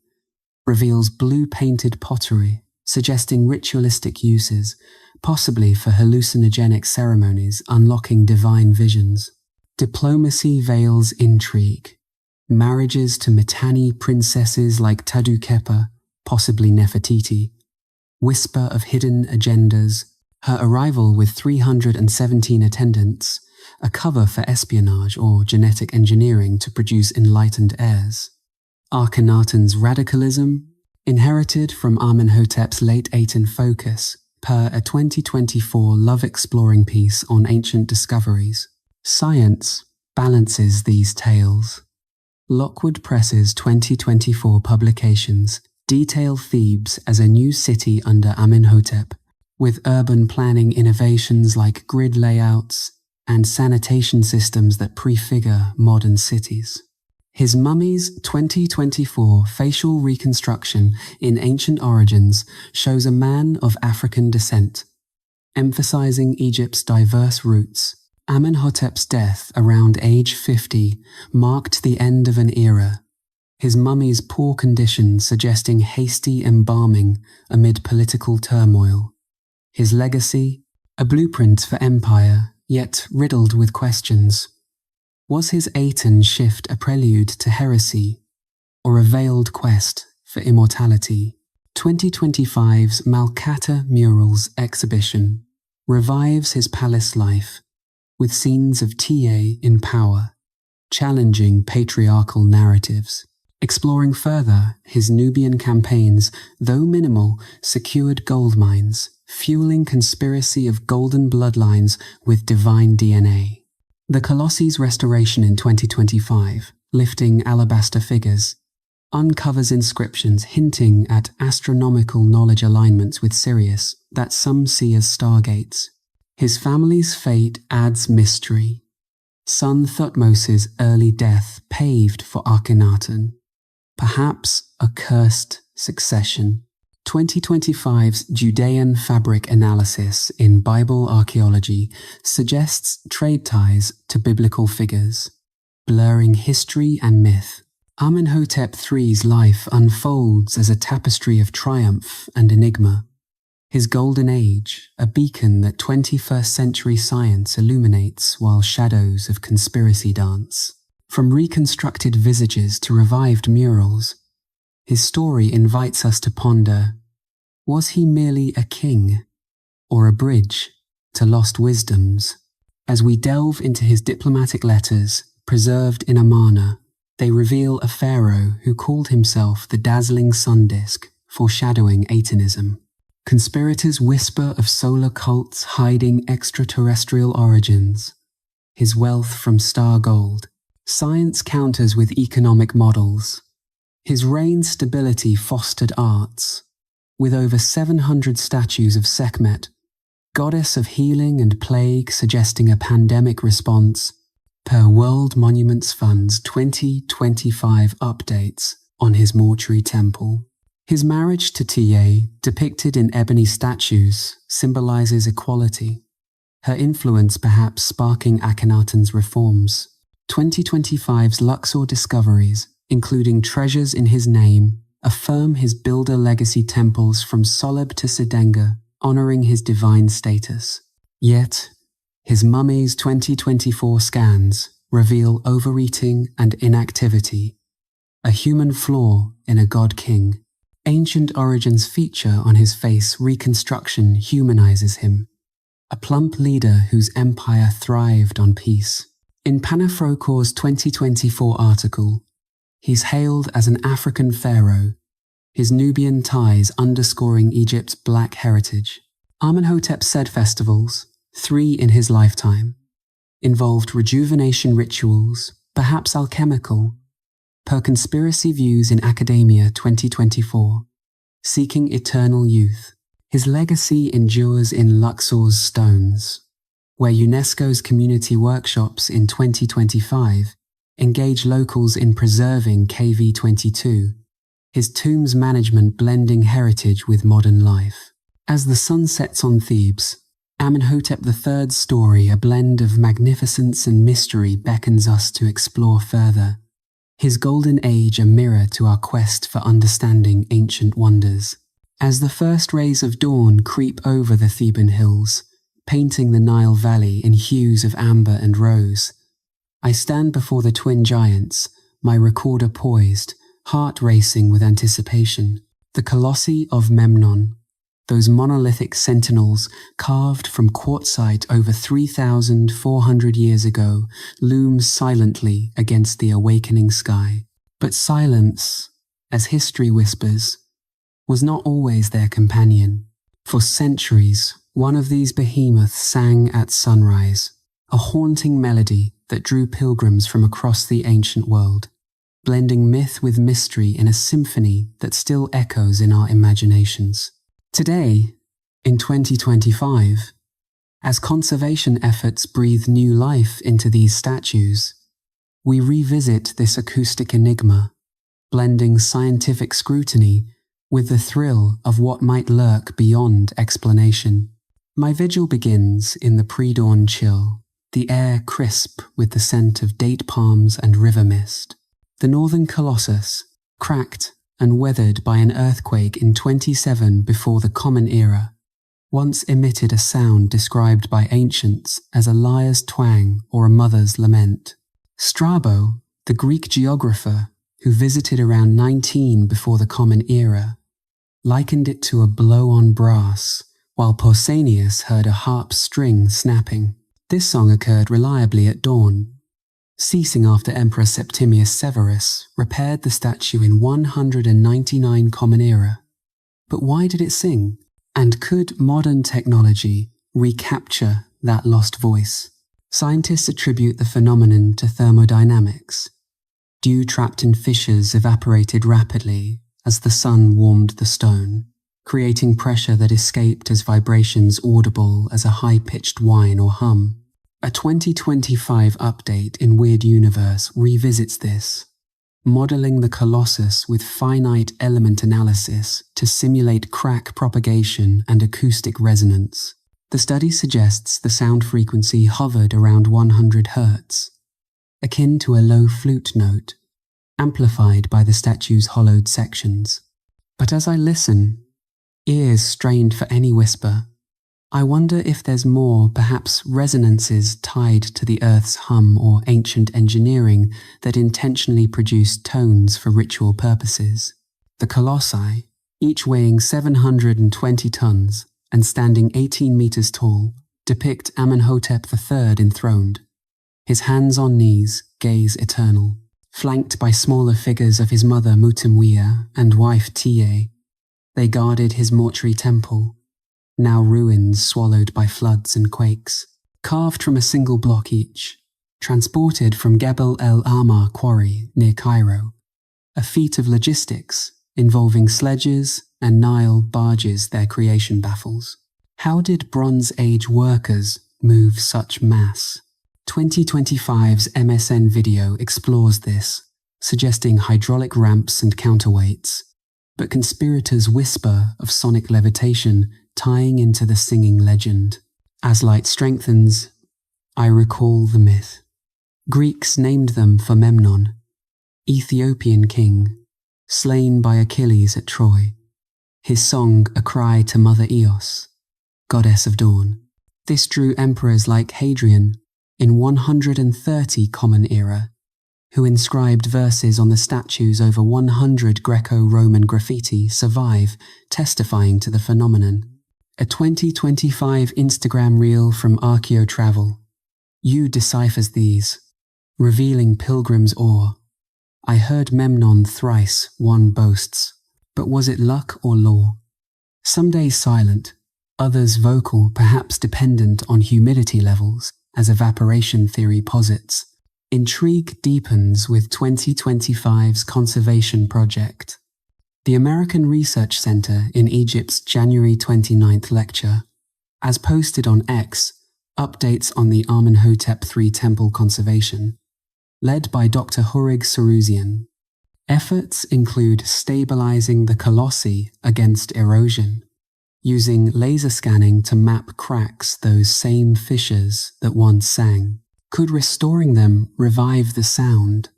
reveals blue-painted pottery, suggesting ritualistic uses, possibly for hallucinogenic ceremonies unlocking divine visions. Diplomacy veils intrigue. Marriages to Mitanni princesses like Tadukhepa, possibly Nefertiti, whisper of hidden agendas. Her arrival with 317 attendants, a cover for espionage or genetic engineering to produce enlightened heirs. Akhenaten's radicalism, inherited from Amenhotep's late Aten focus, per a 2024 love-exploring piece on ancient discoveries. Science balances these tales. Lockwood Press's 2024 publications detail Thebes as a new city under Amenhotep, with urban planning innovations like grid layouts and sanitation systems that prefigure modern cities. His Mummy's 2024 facial reconstruction in Ancient Origins shows a man of African descent, emphasizing Egypt's diverse roots. Amenhotep's death around age 50 marked the end of an era, his mummy's poor condition suggesting hasty embalming amid political turmoil. His legacy, a blueprint for empire, yet riddled with questions. Was his Aten shift a prelude to heresy, or a veiled quest for immortality? 2025's Malkata Murals exhibition revives his palace life, with scenes of TA in power, challenging patriarchal narratives. Exploring further, his Nubian campaigns, though minimal, secured gold mines, fueling conspiracy of golden bloodlines with divine DNA. The Colosse's restoration in 2025, lifting alabaster figures, uncovers inscriptions hinting at astronomical knowledge alignments with Sirius that some see as stargates. His family's fate adds mystery. Son Thutmose's early death paved for Akhenaten, perhaps a cursed succession. 2025's Judean fabric analysis in Bible archaeology suggests trade ties to biblical figures, blurring history and myth. Amenhotep III's life unfolds as a tapestry of triumph and enigma. His golden age, a beacon that 21st century science illuminates while shadows of conspiracy dance. From reconstructed visages to revived murals, his story invites us to ponder, was he merely a king, or a bridge to lost wisdoms? As we delve into his diplomatic letters, preserved in Amarna, they reveal a pharaoh who called himself the dazzling sun disk, foreshadowing Atenism. Conspirators whisper of solar cults hiding extraterrestrial origins, his wealth from star gold. Science counters with economic models. His reign's stability fostered arts, with over 700 statues of Sekhmet, goddess of healing and plague, suggesting a pandemic response, per World Monuments Fund's 2025 updates on his mortuary temple. His marriage to TA, depicted in ebony statues, symbolizes equality. her influence perhaps sparking Akhenaten's reforms. 2025's Luxor discoveries, including treasures in his name, affirm his builder legacy temples from Soleb to Sidenga, honoring his divine status. Yet, his mummy's 2024 scans reveal overeating and inactivity, a human flaw in a god-king. Ancient origins feature on his face reconstruction humanizes him, a plump leader whose empire thrived on peace. In Panafrocor's 2024 article, he's hailed as an African pharaoh, his Nubian ties underscoring Egypt's black heritage. Amenhotep's said festivals, 3 in his lifetime, involved rejuvenation rituals, perhaps alchemical, per Conspiracy Views in Academia 2024, seeking eternal youth. His legacy endures in Luxor's stones, where UNESCO's community workshops in 2025 engage locals in preserving KV22, his tomb's management blending heritage with modern life. As the sun sets on Thebes, Amenhotep III's story, a blend of magnificence and mystery, beckons us to explore further. His golden age a mirror to our quest for understanding ancient wonders. As the first rays of dawn creep over the Theban hills, painting the Nile Valley in hues of amber and rose, I stand before the twin giants, my recorder poised, heart racing with anticipation. The Colossi of Memnon, those monolithic sentinels carved from quartzite over 3,400 years ago, loom silently against the awakening sky. But silence, as history whispers, was not always their companion. For centuries, one of these behemoths sang at sunrise, a haunting melody that drew pilgrims from across the ancient world, blending myth with mystery in a symphony that still echoes in our imaginations. Today, in 2025, as conservation efforts breathe new life into these statues, we revisit this acoustic enigma, blending scientific scrutiny with the thrill of what might lurk beyond explanation. My vigil begins in the pre-dawn chill, the air crisp with the scent of date palms and river mist. The northern Colossus, cracked and weathered by an earthquake in 27 before the Common Era, once emitted a sound described by ancients as a lyre's twang or a mother's lament. Strabo, the Greek geographer who visited around 19 before the Common Era, likened it to a blow on brass, while Pausanias heard a harp string snapping. This song occurred reliably at dawn, ceasing after Emperor Septimius Severus repaired the statue in 199 Common Era. But why did it sing? And could modern technology recapture that lost voice? Scientists attribute the phenomenon to thermodynamics. Dew trapped in fissures evaporated rapidly as the sun warmed the stone, creating pressure that escaped as vibrations audible as a high-pitched whine or hum. A 2025 update in Weird Universe revisits this, modeling the Colossus with finite element analysis to simulate crack propagation and acoustic resonance. The study suggests the sound frequency hovered around 100 Hz, akin to a low flute note, amplified by the statue's hollowed sections. But as I listen, ears strained for any whisper, I wonder if there's more, perhaps resonances tied to the Earth's hum or ancient engineering that intentionally produced tones for ritual purposes. The colossi, each weighing 720 tons and standing 18 meters tall, depict Amenhotep III enthroned, his hands on knees, gaze eternal, flanked by smaller figures of his mother Mutimwea and wife Tiye. They guarded his mortuary temple, now ruins swallowed by floods and quakes, carved from a single block each, transported from Gebel el Ahmar quarry near Cairo, a feat of logistics involving sledges and Nile barges their creation baffles. How did Bronze Age workers move such mass? 2025's MSN video explores this, suggesting hydraulic ramps and counterweights, but conspirators whisper of sonic levitation tying into the singing legend. As light strengthens, I recall the myth. Greeks named them for Memnon, Ethiopian king, slain by Achilles at Troy. His song a cry to Mother Eos, goddess of dawn. This drew emperors like Hadrian in 130 Common Era, who inscribed verses on the statues. Over 100 Greco-Roman graffiti survive, testifying to the phenomenon. A 2025 Instagram reel from Archaeotravel. You deciphers these, revealing pilgrims' awe. I heard Memnon thrice, one boasts, but was it luck or law? Some days silent, others vocal, perhaps dependent on humidity levels, as evaporation theory posits. Intrigue deepens with 2025's conservation project. The American Research Center in Egypt's January 29th lecture, as posted on X, updates on the Amenhotep III temple conservation, led by Dr. Hurig Saruzian. Efforts include stabilizing the colossi against erosion, using laser scanning to map cracks, those same fissures that once sang. Could restoring them revive the sound?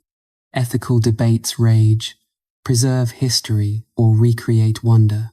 Ethical debates rage, preserve history or recreate wonder.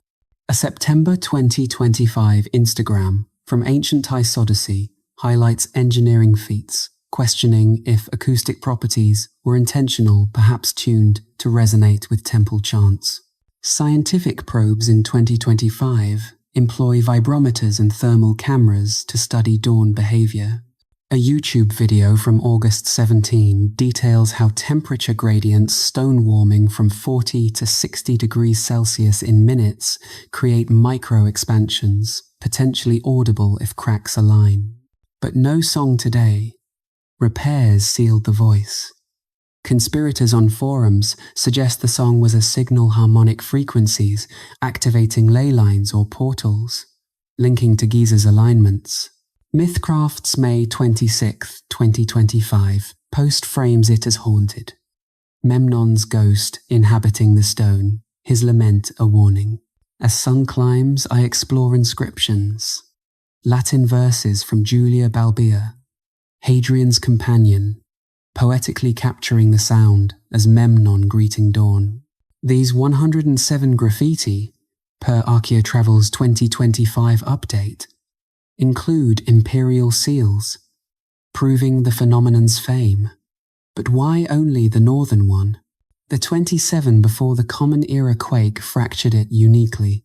A September 2025 Instagram from Ancient Isodocy highlights engineering feats, questioning if acoustic properties were intentional, perhaps tuned to resonate with temple chants. Scientific probes in 2025 employ vibrometers and thermal cameras to study dawn behavior. A YouTube video from August 17 details how temperature gradients stone warming from 40 to 60 degrees Celsius in minutes create micro-expansions, potentially audible if cracks align. But no song today. Repairs sealed the voice. Conspirators on forums suggest the song was a signal harmonic frequencies, activating ley lines or portals, linking to Giza's alignments. Mythcraft's May 26, 2025 post frames it as haunted. Memnon's ghost inhabiting the stone, his lament a warning. As sun climbs, I explore inscriptions. Latin verses from Julia Balbia, Hadrian's companion, poetically capturing the sound as Memnon greeting dawn. These 107 graffiti, per Archaeotravel's 2025 update, include imperial seals, proving the phenomenon's fame. But why only the northern one? The 27 before the Common Era quake fractured it uniquely,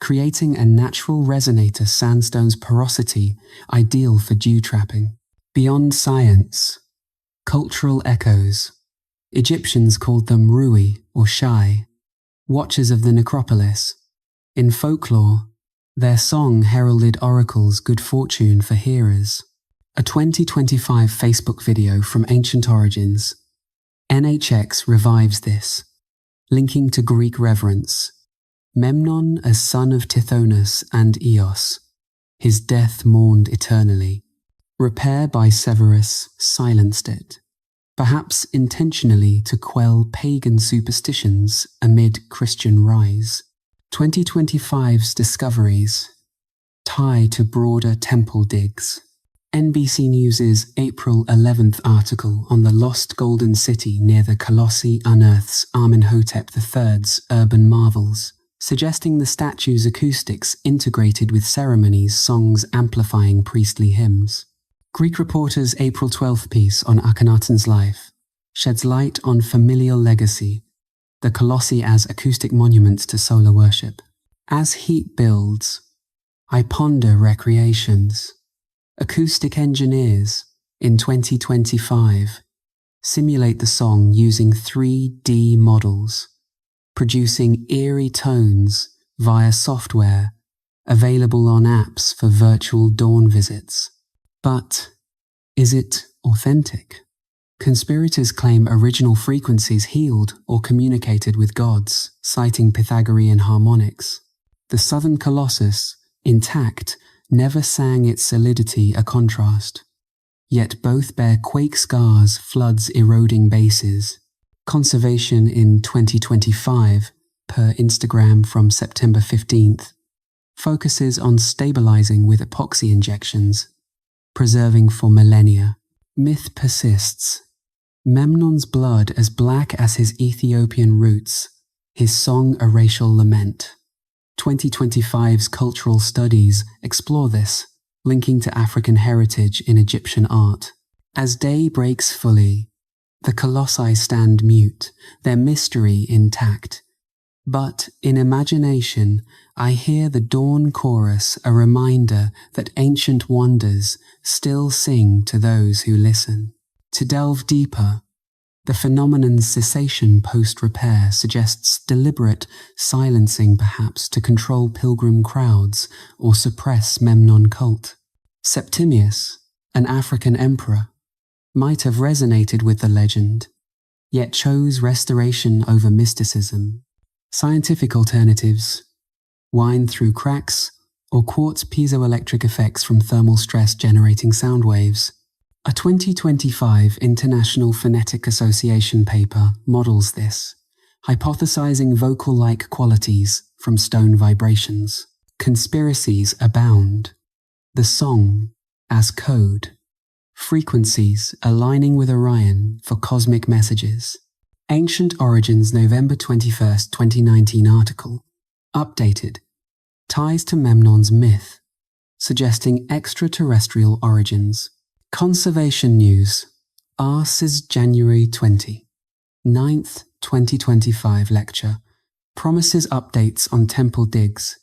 creating a natural resonator sandstone's porosity ideal for dew trapping. Beyond science, cultural echoes. Egyptians called them Rui or Shai, watchers of the necropolis. In folklore, their song heralded oracles' good fortune for hearers. A 2025 Facebook video from Ancient Origins. NHX revives this, linking to Greek reverence. Memnon as son of Tithonus and Eos, his death mourned eternally. Repair by Severus silenced it, perhaps intentionally to quell pagan superstitions amid Christian rise. 2025's discoveries tie to broader temple digs. NBC News' April 11th article on the lost golden city near the Colossi unearths Amenhotep III's urban marvels, suggesting the statue's acoustics integrated with ceremonies, songs amplifying priestly hymns. Greek Reporter's April 12th piece on Akhenaten's life sheds light on familial legacy, the Colossi as acoustic monuments to solar worship. As heat builds, I ponder recreations. Acoustic engineers, in 2025, simulate the song using 3D models, producing eerie tones via software available on apps for virtual dawn visits. But is it authentic? Conspirators claim original frequencies healed or communicated with gods, citing Pythagorean harmonics. The southern Colossus, intact, never sang its solidity a contrast. Yet both bear quake scars, floods eroding bases. Conservation in 2025, per Instagram from September 15th, focuses on stabilizing with epoxy injections, preserving for millennia. Myth persists. Memnon's blood as black as his Ethiopian roots, his song a racial lament. 2025's cultural studies explore this, linking to African heritage in Egyptian art. As day breaks fully, the colossi stand mute, their mystery intact. But in imagination, I hear the dawn chorus, a reminder that ancient wonders still sing to those who listen. To delve deeper, the phenomenon's cessation post-repair suggests deliberate silencing, perhaps to control pilgrim crowds or suppress Memnon cult. Septimius, an African emperor, might have resonated with the legend, yet chose restoration over mysticism. Scientific alternatives: wine through cracks or quartz piezoelectric effects from thermal stress generating sound waves. A 2025 International Phonetic Association paper models this, hypothesizing vocal-like qualities from stone vibrations. Conspiracies abound. The song as code. Frequencies aligning with Orion for cosmic messages. Ancient Origins November 21, 2019 article. Updated. Ties to Memnon's myth, suggesting extraterrestrial origins. Conservation News. Ars January 20. 9th, 2025 lecture. Promises updates on temple digs,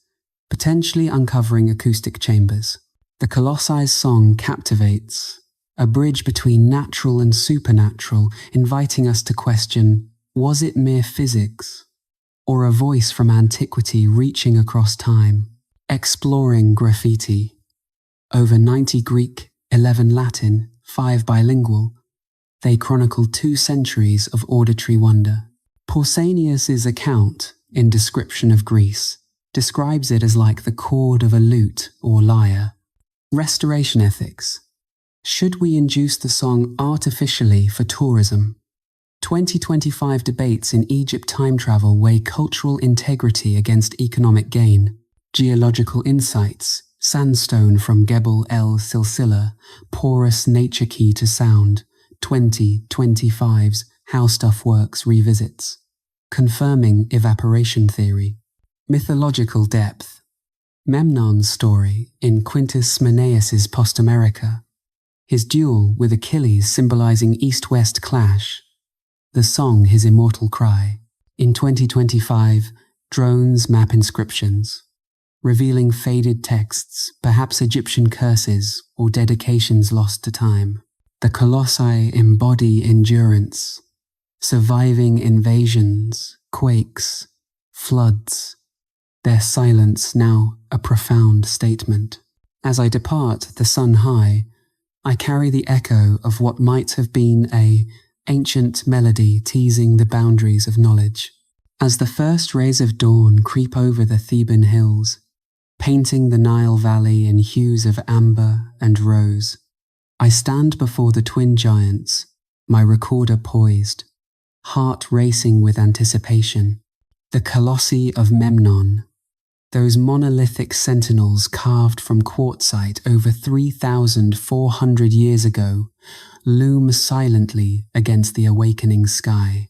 potentially uncovering acoustic chambers. The Colossi's song captivates, a bridge between natural and supernatural, inviting us to question, was it mere physics, or a voice from antiquity reaching across time? Exploring graffiti. Over 90 Greek, 11 Latin, 5 bilingual, they chronicle 2 centuries of auditory wonder. Pausanias's account, in Description of Greece, describes it as like the chord of a lute or lyre. Restoration ethics. Should we induce the song artificially for tourism? 2025 debates in Egypt time travel weigh cultural integrity against economic gain. Geological insights. Sandstone from Gebel el Silsila, porous nature key to sound. 2025's How Stuff Works revisits. Confirming evaporation theory. Mythological depth. Memnon's story in Quintus Menaeus's Postamerica. His duel with Achilles symbolizing east-west clash. The song his immortal cry. In 2025, drones map inscriptions, revealing faded texts, perhaps Egyptian curses or dedications lost to time. The colossi embody endurance, surviving invasions, quakes, floods, their silence now a profound statement. As I depart the sun high, I carry the echo of what might have been an ancient melody teasing the boundaries of knowledge. As the first rays of dawn creep over the Theban hills, painting the Nile Valley in hues of amber and rose, I stand before the twin giants, my recorder poised, heart racing with anticipation. The colossi of Memnon, those monolithic sentinels carved from quartzite over 3,400 years ago, loom silently against the awakening sky.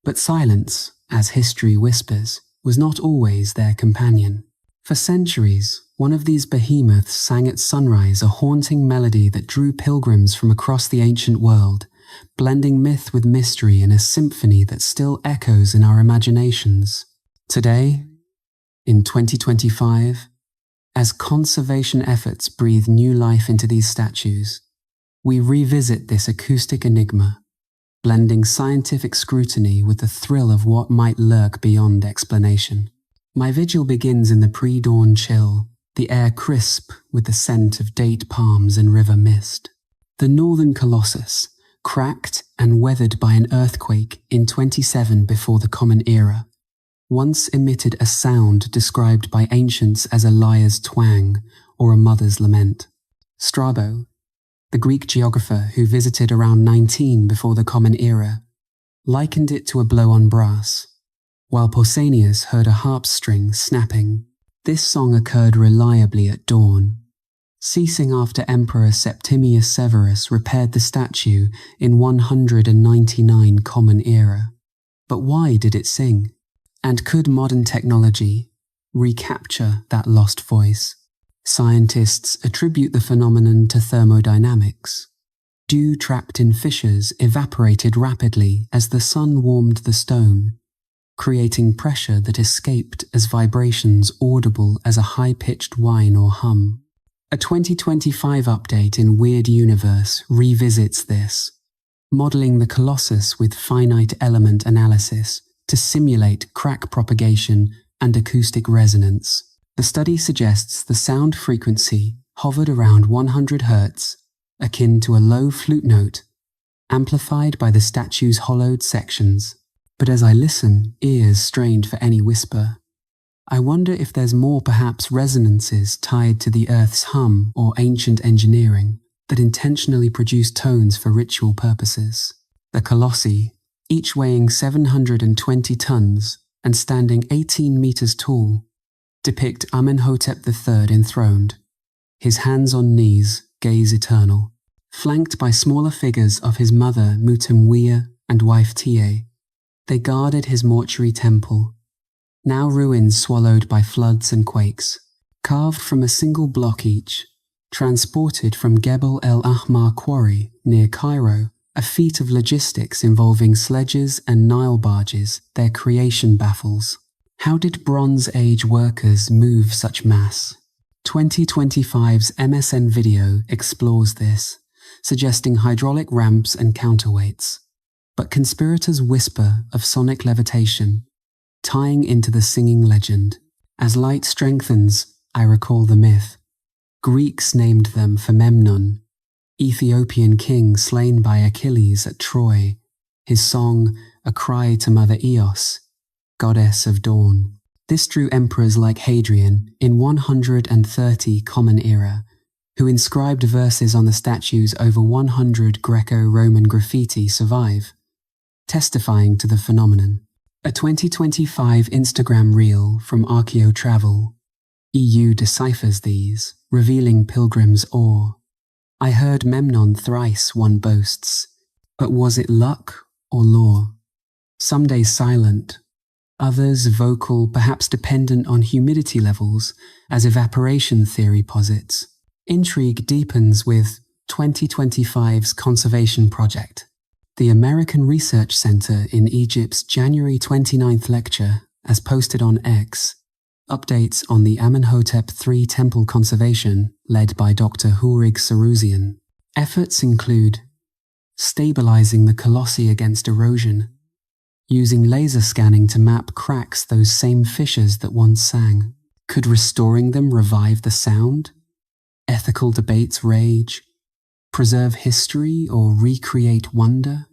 But silence, as history whispers, was not always their companion. For centuries, one of these behemoths sang at sunrise a haunting melody that drew pilgrims from across the ancient world, blending myth with mystery in a symphony that still echoes in our imaginations. Today, in 2025, as conservation efforts breathe new life into these statues, we revisit this acoustic enigma, blending scientific scrutiny with the thrill of what might lurk beyond explanation. My vigil begins in the pre-dawn chill, the air crisp with the scent of date palms and river mist. The northern colossus, cracked and weathered by an earthquake in 27 before the Common Era, once emitted a sound described by ancients as a lyre's twang or a mother's lament. Strabo, the Greek geographer who visited around 19 before the Common Era, likened it to a blow on brass, while Pausanias heard a harp string snapping. This song occurred reliably at dawn, ceasing after Emperor Septimius Severus repaired the statue in 199 Common Era. But why did it sing? And could modern technology recapture that lost voice? Scientists attribute the phenomenon to thermodynamics. Dew trapped in fissures evaporated rapidly as the sun warmed the stone, creating pressure that escaped as vibrations audible as a high-pitched whine or hum. A 2025 update in Weird Universe revisits this, modeling the Colossus with finite element analysis to simulate crack propagation and acoustic resonance. The study suggests the sound frequency hovered around 100 Hz, akin to a low flute note, amplified by the statue's hollowed sections. But as I listen, ears strained for any whisper. I wonder if there's more, perhaps resonances tied to the Earth's hum or ancient engineering that intentionally produce tones for ritual purposes. The Colossi, each weighing 720 tons and standing 18 meters tall, depict Amenhotep III enthroned, his hands on knees, gaze eternal, flanked by smaller figures of his mother Mutemwia and wife Tie. They guarded his mortuary temple, now ruins swallowed by floods and quakes, carved from a single block each, transported from Gebel el Ahmar quarry near Cairo, a feat of logistics involving sledges and Nile barges. Their creation baffles. How did Bronze Age workers move such mass? 2025's MSN video explores this, suggesting hydraulic ramps and counterweights. But conspirators whisper of sonic levitation, tying into the singing legend. As light strengthens, I recall the myth. Greeks named them for Memnon, Ethiopian king slain by Achilles at Troy, his song a cry to Mother Eos, goddess of dawn. This drew emperors like Hadrian in 130 Common Era, who inscribed verses on the statues. Over 100 Greco-Roman graffiti survive, testifying to the phenomenon. A 2025 Instagram reel from Archaeotravel EU deciphers these, revealing pilgrims' awe. I heard Memnon thrice, one boasts, but was it luck or lore? Some days silent, others vocal, perhaps dependent on humidity levels, as evaporation theory posits. Intrigue deepens with 2025's conservation project. The American Research Center in Egypt's January 29th lecture, as posted on X, updates on the Amenhotep III temple conservation led by Dr. Hurig Saruzian. Efforts include stabilizing the colossi against erosion, using laser scanning to map cracks those same fissures that once sang. Could restoring them revive the sound? Ethical debates rage. Preserve history or recreate wonder?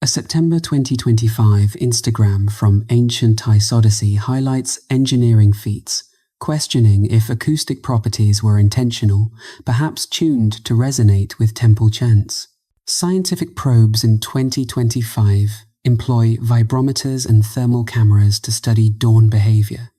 A September 2025 Instagram from Ancient Ice Odyssey highlights engineering feats, questioning if acoustic properties were intentional, perhaps tuned to resonate with temple chants. Scientific probes in 2025 employ vibrometers and thermal cameras to study dawn behavior.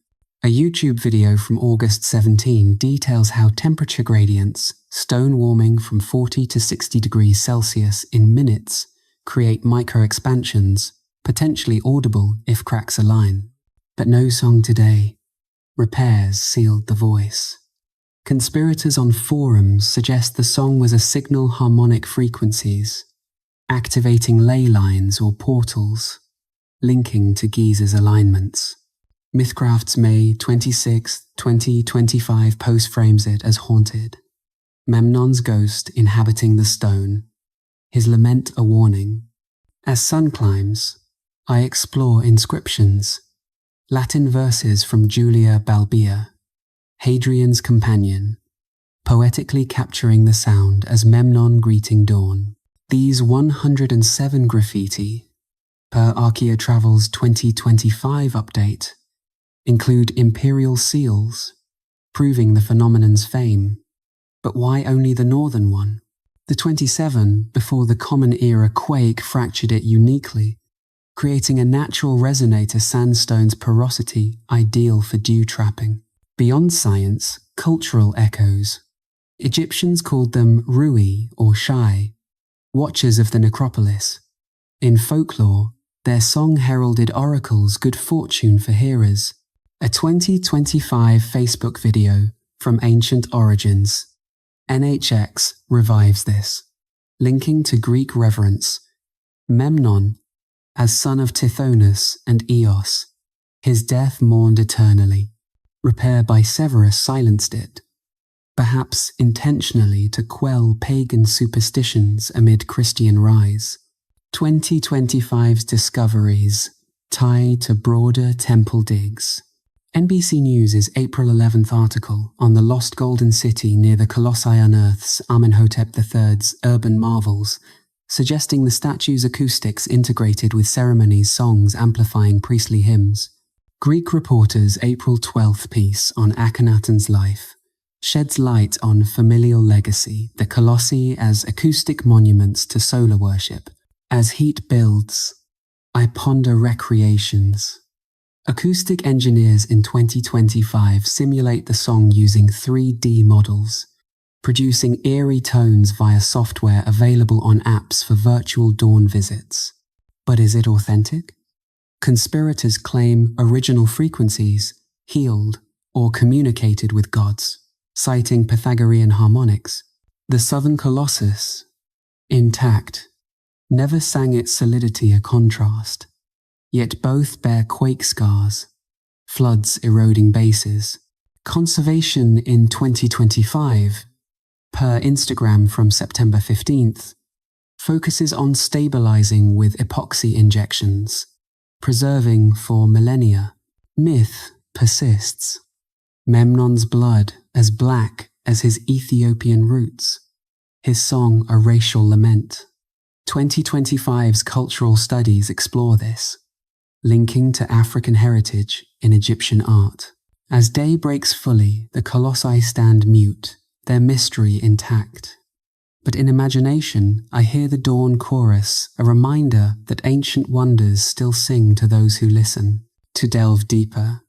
A YouTube video from August 17 details how temperature gradients, stone warming from 40 to 60 degrees Celsius in minutes, create micro-expansions, potentially audible if cracks align. But no song today. Repairs sealed the voice. Conspirators on forums suggest the song was a signal harmonic frequencies, activating ley lines or portals, linking to Giza's alignments. Mythcraft's May 26, 2025 post frames it as haunted. Memnon's ghost inhabiting the stone, his lament a warning. As sun climbs, I explore inscriptions, Latin verses from Julia Balbia, Hadrian's companion, poetically capturing the sound as Memnon greeting dawn. These 107 graffiti, per Archaeotravel's 2025 update, include imperial seals, proving the phenomenon's fame. But why only the northern one? The 27 before the Common Era quake fractured it uniquely, creating a natural resonator sandstone's porosity ideal for dew trapping. Beyond science, cultural echoes. Egyptians called them Rui or Shai, watchers of the necropolis. In folklore, their song heralded oracles' good fortune for hearers. A 2025 Facebook video from Ancient Origins. NHX revives this, linking to Greek reverence. Memnon, as son of Tithonus and Eos, his death mourned eternally. Repair by Severus silenced it, perhaps intentionally to quell pagan superstitions amid Christian rise. 2025's discoveries tie to broader temple digs. NBC News' April 11th article on the lost golden city near the Colossi unearths Amenhotep III's urban marvels, suggesting the statue's acoustics integrated with ceremonies, songs amplifying priestly hymns. Greek Reporter's April 12th piece on Akhenaten's life sheds light on familial legacy, the Colossi as acoustic monuments to solar worship. As heat builds, I ponder recreations. Acoustic engineers in 2025 simulate the song using 3D models, producing eerie tones via software available on apps for virtual dawn visits. But is it authentic? Conspirators claim original frequencies healed or communicated with gods, citing Pythagorean harmonics. The southern Colossus, intact, never sang its solidity a contrast, yet both bear quake scars, floods eroding bases. Conservation in 2025, per Instagram from September 15th, focuses on stabilizing with epoxy injections, preserving for millennia. Myth persists. Memnon's blood as black as his Ethiopian roots, his song a racial lament. 2025's cultural studies explore this, linking to African heritage in Egyptian art. As day breaks fully, the colossi stand mute, their mystery intact. But in imagination, I hear the dawn chorus, a reminder that ancient wonders still sing to those who listen. To delve deeper,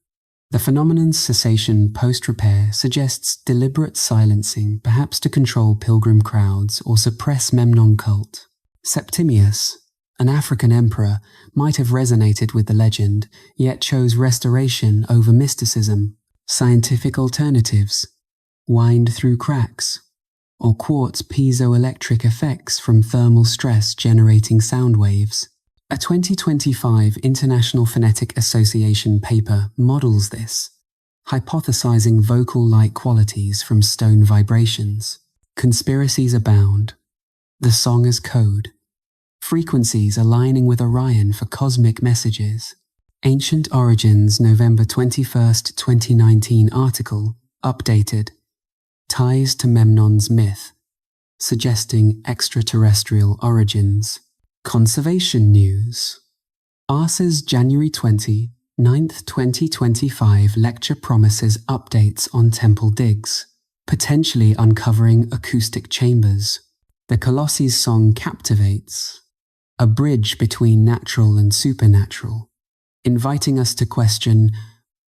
the phenomenon's cessation post-repair suggests deliberate silencing, perhaps to control pilgrim crowds or suppress Memnon cult. Septimius, an African emperor, might have resonated with the legend, yet chose restoration over mysticism. Scientific alternatives, wind through cracks, or quartz piezoelectric effects from thermal stress generating sound waves. A 2025 International Phonetic Association paper models this, hypothesizing vocal-like qualities from stone vibrations. Conspiracies abound. The song as code, frequencies aligning with Orion for cosmic messages. Ancient Origins November 21st, 2019 article, updated, ties to Memnon's myth, suggesting extraterrestrial origins. Conservation news. ARSA's January 29th, 2025 lecture promises updates on temple digs, potentially uncovering acoustic chambers. The Colossi's song captivates, a bridge between natural and supernatural, inviting us to question,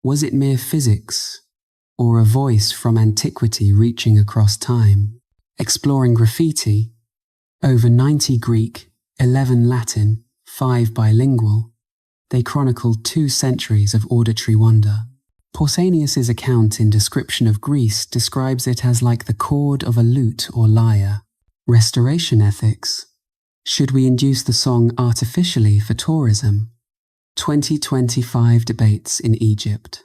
was it mere physics, or a voice from antiquity reaching across time? Exploring graffiti, over 90 Greek, 11 Latin, 5 bilingual, they chronicled 2 centuries of auditory wonder. Pausanias's account in Description of Greece describes it as like the chord of a lute or lyre. Restoration ethics. Should we induce the song artificially for tourism? 2025 debates in Egypt.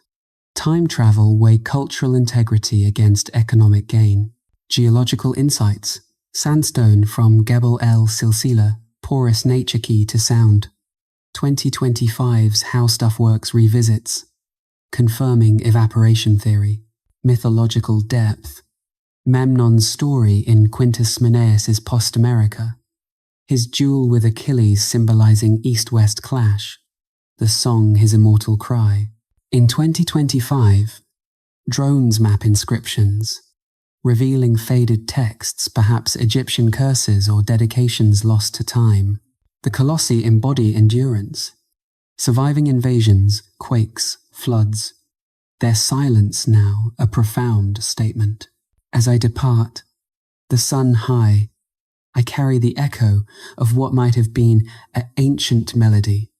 Time travel weigh cultural integrity against economic gain. Geological insights. Sandstone from Gebel el Silsila, porous nature key to sound. 2025's How Stuff Works revisits, confirming evaporation theory. Mythological depth. Memnon's story in Quintus Menaeus' Post America. His duel with Achilles symbolizing east-west clash. The song his immortal cry. In 2025, drones map inscriptions, revealing faded texts, perhaps Egyptian curses or dedications lost to time. The colossi embody endurance, surviving invasions, quakes, floods, their silence now a profound statement. As I depart, the sun high, I carry the echo of what might have been an ancient melody,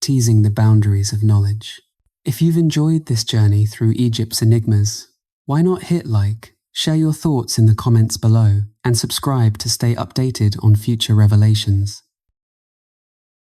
teasing the boundaries of knowledge. If you've enjoyed this journey through Egypt's enigmas, why not hit like, share your thoughts in the comments below, and subscribe to stay updated on future revelations.